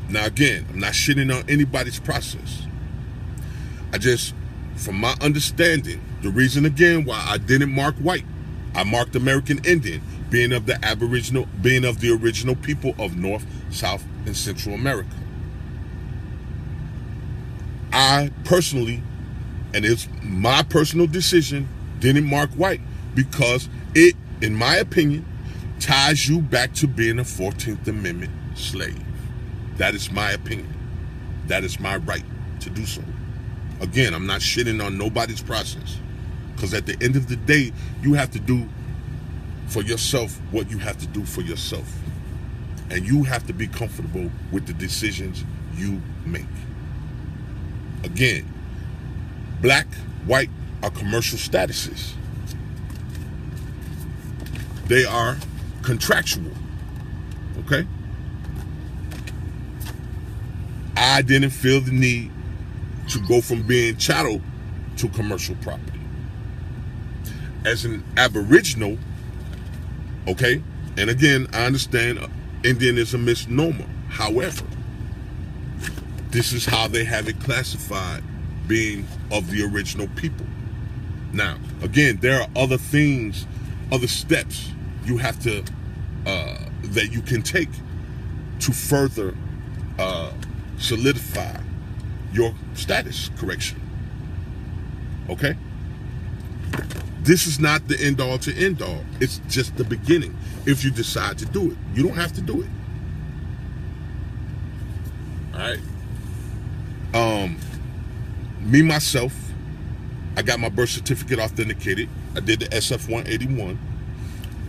Now, again, I'm not shitting on anybody's process. I just from my understanding, the reason again why I didn't mark white, I marked American Indian, being of the original people of North, South, and Central America. I personally, and it's my personal decision, didn't mark white because it, in my opinion, ties you back to being a 14th Amendment slave. That is my opinion. That is my right to do so. Again, I'm not shitting on nobody's process, because at the end of the day, you have to do for yourself what you have to do for yourself. And you have to be comfortable with the decisions you make. Again, black, white are commercial statuses. They are contractual. Okay? I didn't feel the need to go from being chattel to commercial property. As an Aboriginal, okay, and again, I understand Indian is a misnomer. However, this is how they have it classified, being of the original people. Now, again, there are other things, other steps you have to, that you can take to further solidify your status correction. Okay? This is not the end all to end all. It's just the beginning. If you decide to do it, you don't have to do it. All right. Me myself, I got my birth certificate authenticated. I did the SF-181.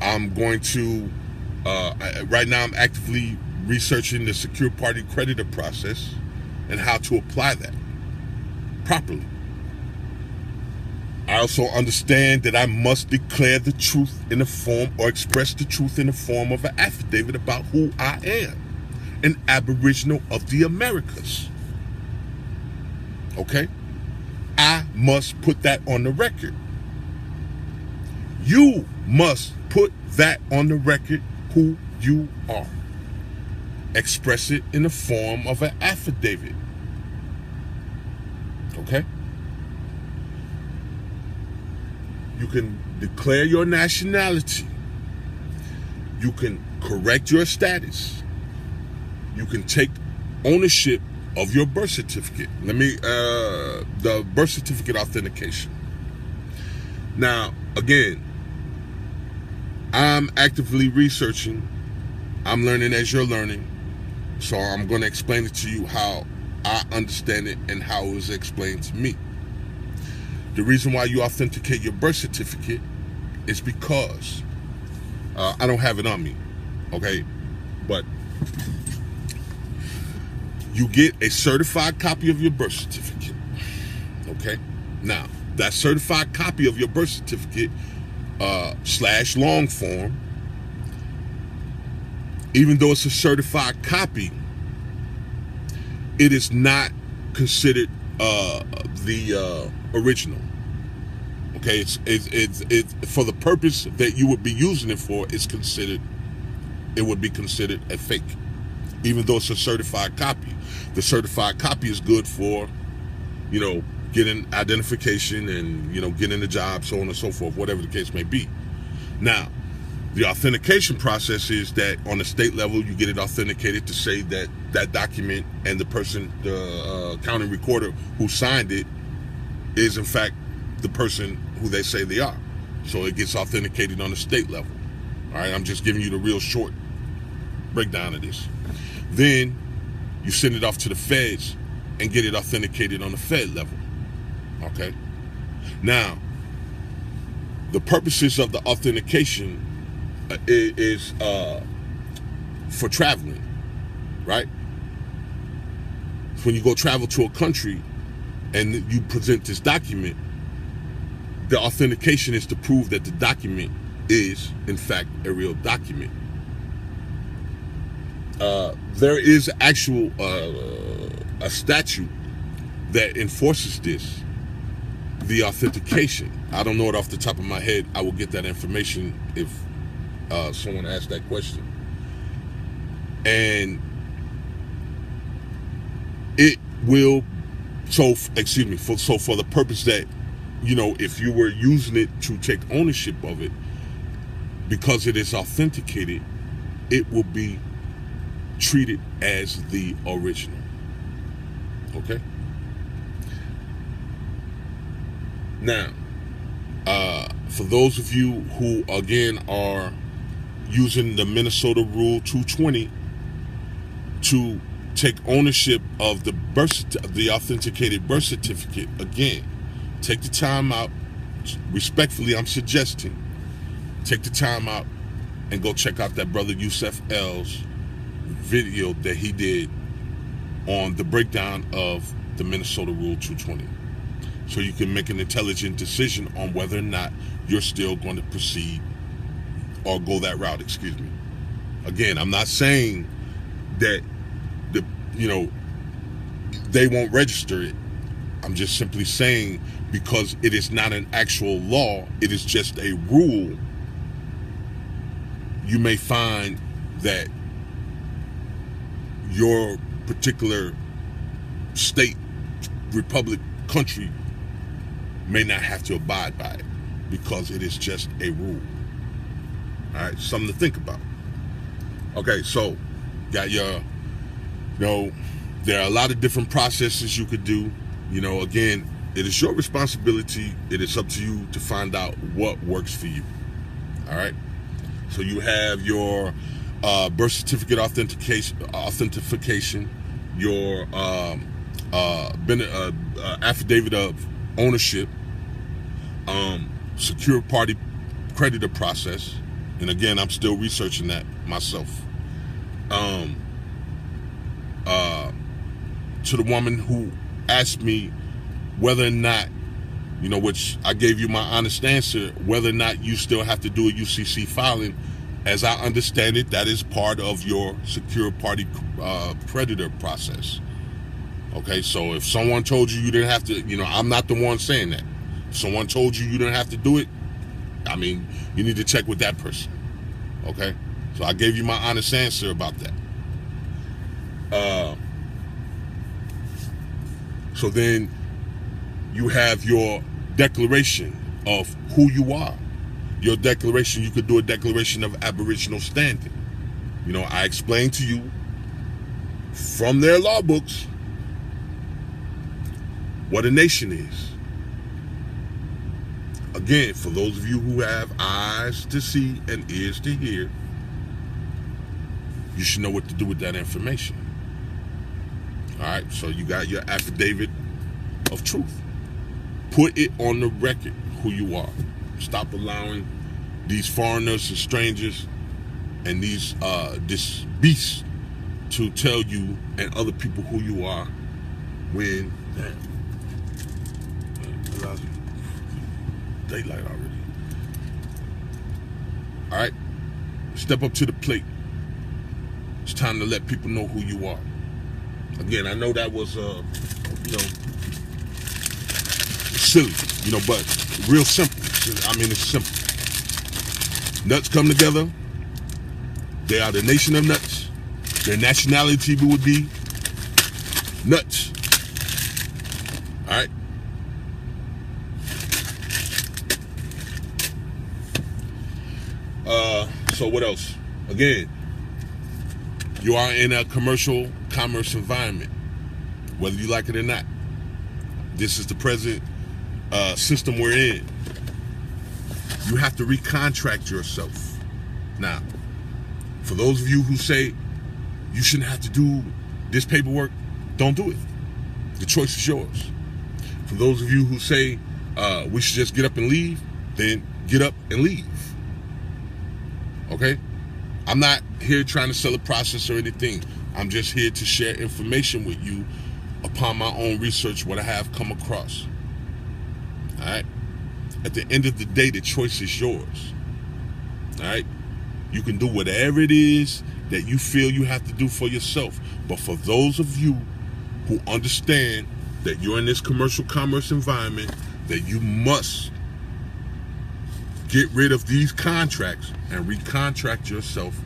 I'm going to right now I'm actively researching the secure party creditor process and how to apply that properly. I also understand that I must declare the truth in the form, or express the truth in the form of an affidavit about who I am, an Aboriginal of the Americas. Okay? I must put that on the record. You must put that on the record, who you are. Express it in the form of an affidavit. Okay? You can declare your nationality. You can correct your status. You can take ownership of your birth certificate. The birth certificate authentication. Now, again, I'm actively researching. I'm learning as you're learning. So I'm going to explain it to you how I understand it and how it was explained to me. The reason why you authenticate your birth certificate is because I don't have it on me, okay? But you get a certified copy of your birth certificate, okay? Now, that certified copy of your birth certificate / long form, even though it's a certified copy, it is not considered the original. Okay, it's for the purpose that you would be using it for. It would be considered a fake, even though it's a certified copy. The certified copy is good for, getting identification and getting a job, so on and so forth, whatever the case may be. Now, the authentication process is that on the state level, you get it authenticated to say that that document and the person, the county recorder who signed it, is in fact the person who they say they are. So it gets authenticated on the state level. All right, I'm just giving you the real short breakdown of this. Then you send it off to the feds and get it authenticated on the fed level. Okay. Now, the purposes of the authentication is for traveling, right? When you go travel to a country and you present this document, the authentication is to prove that the document is, in fact, a real document. There is actual a statute that enforces this, the authentication. I don't know it off the top of my head. I will get that information if someone asks that question. And it will So, excuse me, so for the purpose that, if you were using it to take ownership of it, because it is authenticated, it will be treated as the original. Okay? Now, for those of you who, again, are using the Minnesota Rule 220 to take ownership of the authenticated birth certificate, again, take the time out. Respectfully, I'm suggesting take the time out and go check out that brother Yusef L's video that he did on the breakdown of the Minnesota Rule 220, so you can make an intelligent decision on whether or not you're still going to proceed or go that route. Excuse me. Again, I'm not saying that they won't register it. I'm just simply saying, because it is not an actual law, it is just a rule, you may find that your particular state, republic, country may not have to abide by it, because it is just a rule. All right, something to think about. Okay, so got your, there are a lot of different processes you could do. Again, it is your responsibility. It is up to you to find out what works for you. All right. So you have your birth certificate authentication, your affidavit of ownership, secure party creditor process, and again, I'm still researching that myself. To the woman who asked me whether or not, which I gave you my honest answer, whether or not you still have to do a UCC filing. As I understand it, that is part of your secure party creditor process. Okay, so if someone told you didn't have to, I'm not the one saying that. If someone told you didn't have to do it, I mean, you need to check with that person. Okay, so I gave you my honest answer about that. So then you have your declaration of who you are. Your declaration, you could do a declaration of aboriginal standing. I explained to you from their law books what a nation is. Again, for those of you who have eyes to see and ears to hear, you should know what to do with that information. All right, so you got your affidavit of truth. Put it on the record who you are. Stop allowing these foreigners and strangers and these this beast to tell you and other people who you are when daylight already. All right, step up to the plate. It's time to let people know who you are. Again, I know that was silly, but real simple. I mean, it's simple. Nuts come together. They are the nation of nuts. Their nationality would be nuts. All right. So what else? Again, you are in a commercial commerce environment, whether you like it or not. This is the present system we're in. You have to recontract yourself. Now, for those of you who say you shouldn't have to do this paperwork, don't do it. The choice is yours. For those of you who say we should just get up and leave, then get up and leave. Okay? I'm not here trying to sell a process or anything. I'm just here to share information with you upon my own research, what I have come across. All right? At the end of the day, the choice is yours. All right? You can do whatever it is that you feel you have to do for yourself. But for those of you who understand that you're in this commercial commerce environment, that you must get rid of these contracts and recontract yourself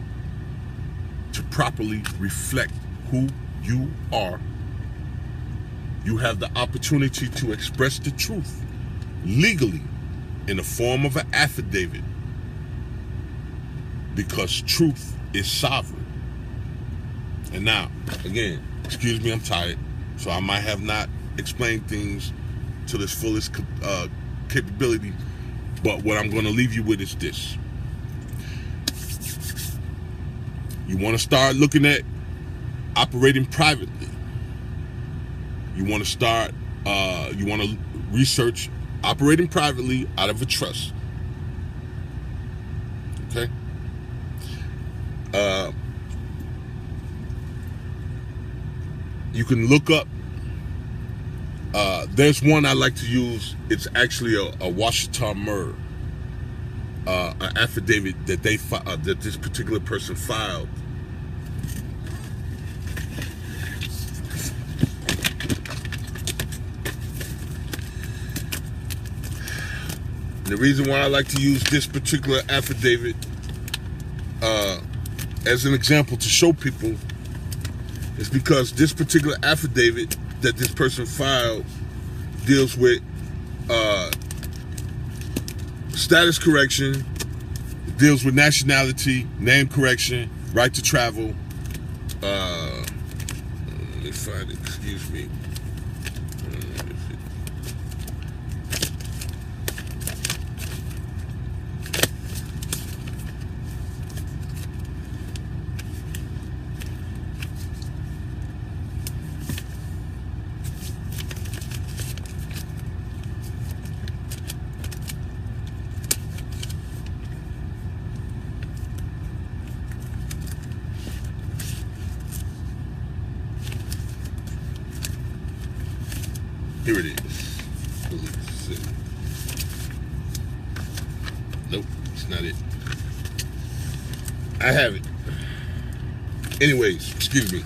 to properly reflect who you are, you have the opportunity to express the truth legally in the form of an affidavit, because truth is sovereign. And now, again, excuse me, I'm tired, so I might have not explained things to this fullest capability, but what I'm going to leave you with is this. You want to start looking at operating privately. You want to start, you want to research operating privately out of a trust. Okay? You can look up, there's one I like to use. It's actually a Washington Murr, an affidavit that that this particular person filed. The reason why I like to use this particular affidavit as an example to show people is because this particular affidavit that this person filed deals with status correction, deals with nationality, name correction, right to travel. Let me find it, excuse me. Here it is. Nope, it's not it. I have it. Anyways, excuse me.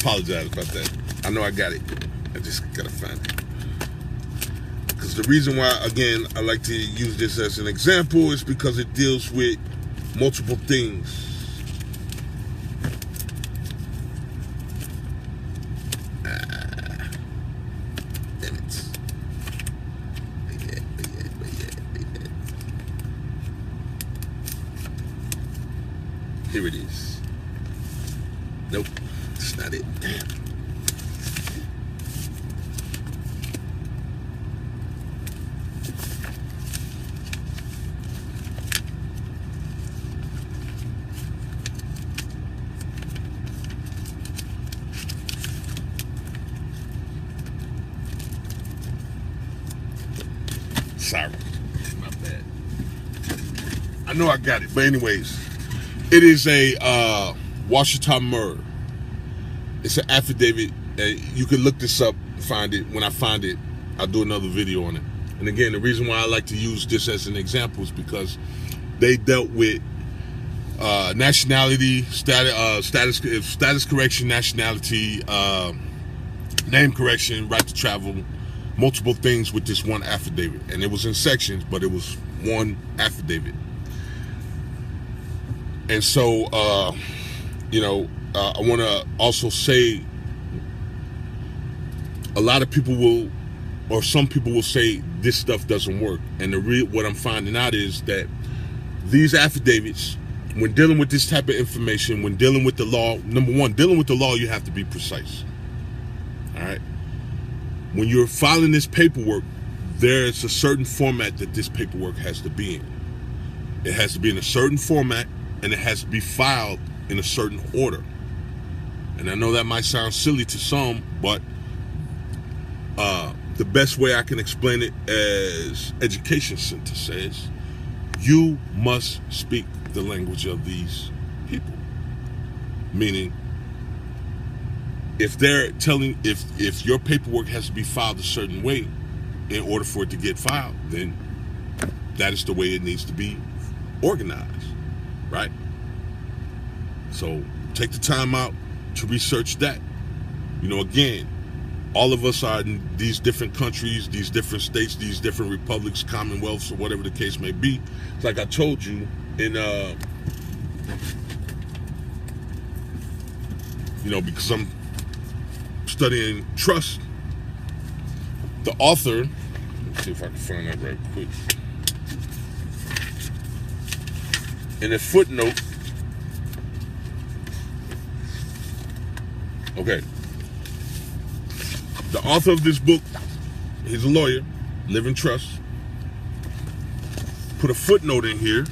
Apologize about that. I know I got it. I just gotta find it. Because the reason why, again, I like to use this as an example is because it deals with multiple things. Here it is. Nope, it's not it. Damn. Sorry, my bad. I know I got it, but anyways. It is a Washington Murr. It's an affidavit. You can look this up, find it. When I find it, I'll do another video on it. And again, the reason why I like to use this as an example is because they dealt with nationality, status correction, nationality, name correction, right to travel, multiple things with this one affidavit. And it was in sections, but it was one affidavit. And so, I want to also say a lot of people will, or some people will say this stuff doesn't work. And what I'm finding out is that these affidavits, when dealing with this type of information, when dealing with the law, number one, dealing with the law, you have to be precise. All right. When you're filing this paperwork, there's a certain format that this paperwork has to be in. It has to be in a certain format, and it has to be filed in a certain order. And I know that might sound silly to some, but the best way I can explain it, as Education Center says, you must speak the language of these people. Meaning, if they're telling, if your paperwork has to be filed a certain way in order for it to get filed, then that is the way it needs to be organized. Right? So take the time out to research that. Again, all of us are in these different countries, these different states, these different republics, commonwealths, or whatever the case may be. It's like I told you in, because I'm studying trust, The author, let's see if I can find that right quick. In a footnote, okay, the author of this book, he's a lawyer, live in trust, put a footnote in here.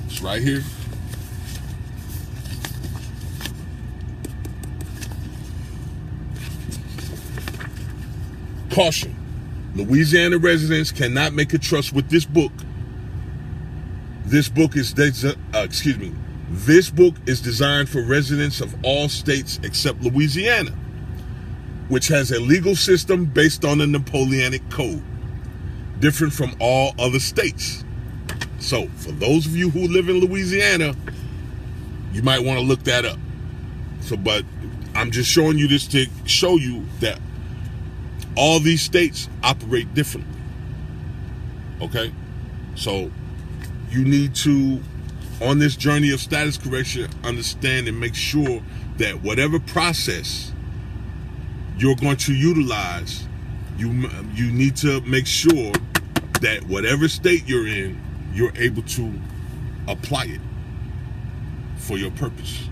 It's right here. Caution: Louisiana residents cannot make a trust with this book. This book is This book is designed for residents of all states except Louisiana, which has a legal system based on the Napoleonic Code, different from all other states. So, for those of you who live in Louisiana, you might want to look that up. But I'm just showing you this to show you that all these states operate differently. Okay? So, you need to, on this journey of status correction, understand and make sure that whatever process you're going to utilize, you need to make sure that whatever state you're in, you're able to apply it for your purpose.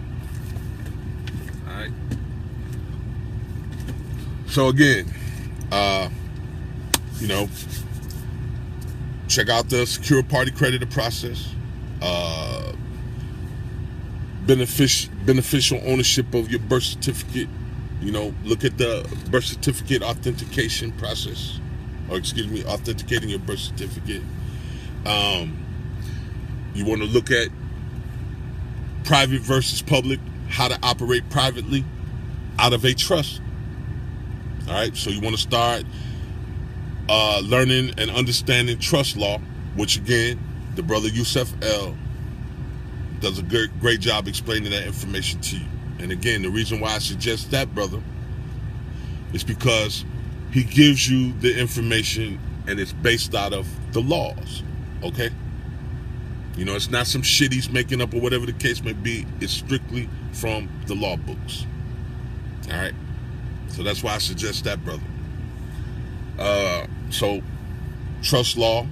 All right. So again, check out the secure party creditor process, beneficial ownership of your birth certificate. Look at the birth certificate authentication process, authenticating your birth certificate. You want to look at private versus public, how to operate privately out of a trust. All right, so you want to start learning and understanding trust law, which again, the brother Yusef L does a great job explaining that information to you. And again, the reason why I suggest that, brother, is because he gives you the information and it's based out of the laws. Okay? It's not some shit he's making up or whatever the case may be. It's strictly from the law books. All right? So that's why I suggest that, brother. So, trust law,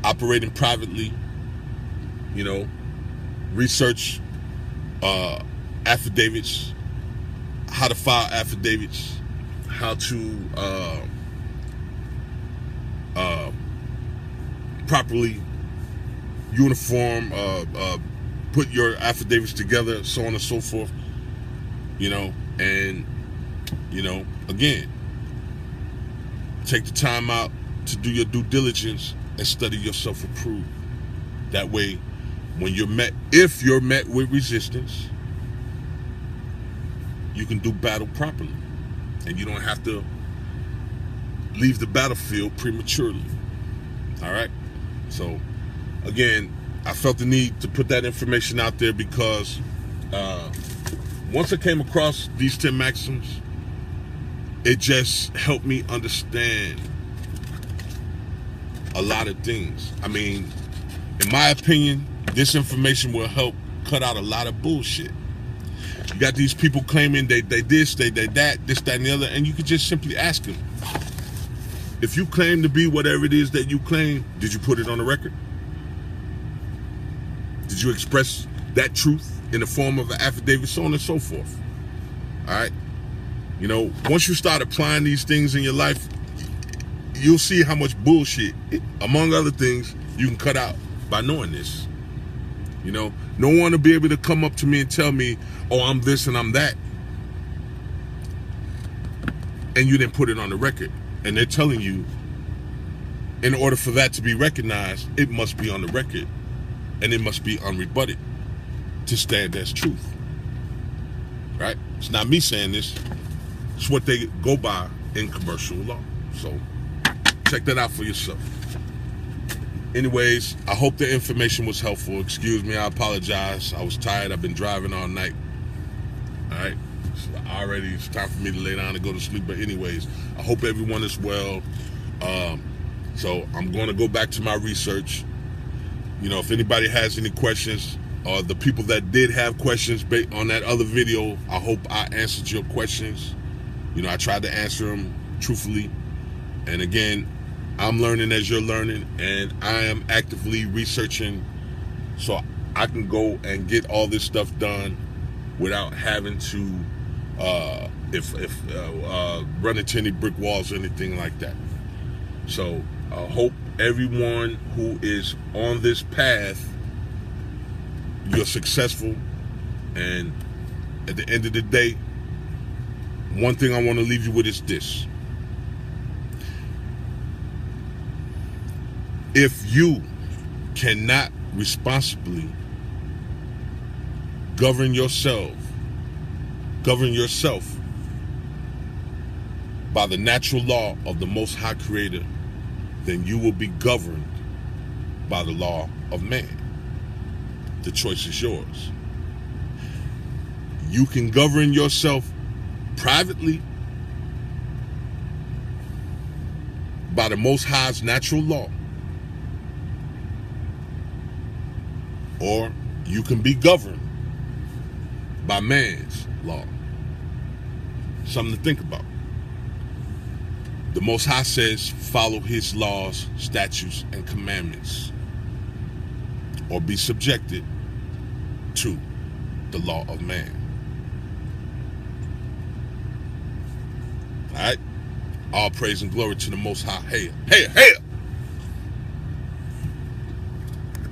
operating privately, research affidavits, how to file affidavits, how to properly uniform, put your affidavits together, so on and so forth, and, again, take the time out to do your due diligence and study yourself approved. That way, when if you're met with resistance, you can do battle properly, and you don't have to leave the battlefield prematurely. All right? So, again, I felt the need to put that information out there because once I came across these 10 maxims, it just helped me understand a lot of things. I mean, in my opinion, this information will help cut out a lot of bullshit. You got these people claiming they this, they that, this, that, and the other, and you could just simply ask them, if you claim to be whatever it is that you claim, did you put it on the record? Did you express that truth in the form of an affidavit, so on and so forth? All right? Once you start applying these things in your life, you'll see how much bullshit, among other things, you can cut out by knowing this. No one will be able to come up to me and tell me, oh, I'm this and I'm that, and you didn't put it on the record. And they're telling you, in order for that to be recognized, it must be on the record, and it must be unrebutted to stand as truth. Right? It's not me saying this. It's what they go by in commercial law. So check that out for yourself. Anyways, I hope the information was helpful. Excuse me, I apologize. I was tired. I've been driving all night. All right? So it's time for me to lay down and go to sleep. But anyways, I hope everyone is well. So I'm going to go back to my research. If anybody has any questions, or the people that did have questions on that other video, I hope I answered your questions. I tried to answer them truthfully And again, I'm learning as you're learning, and I am actively researching so I can go and get all this stuff done without having to run into any brick walls or anything like that. So I hope everyone who is on this path, you're successful. And at the end of the day, one thing I want to leave you with is this. If you cannot responsibly govern yourself by the natural law of the Most High Creator, then you will be governed by the law of man. The choice is yours. You can govern yourself privately by the Most High's natural law, or you can be governed by man's law. Something to think about. The Most High says, follow his laws, statutes, and commandments, or be subjected to the law of man. All right? All praise and glory to the Most High. Hey, hey, hey!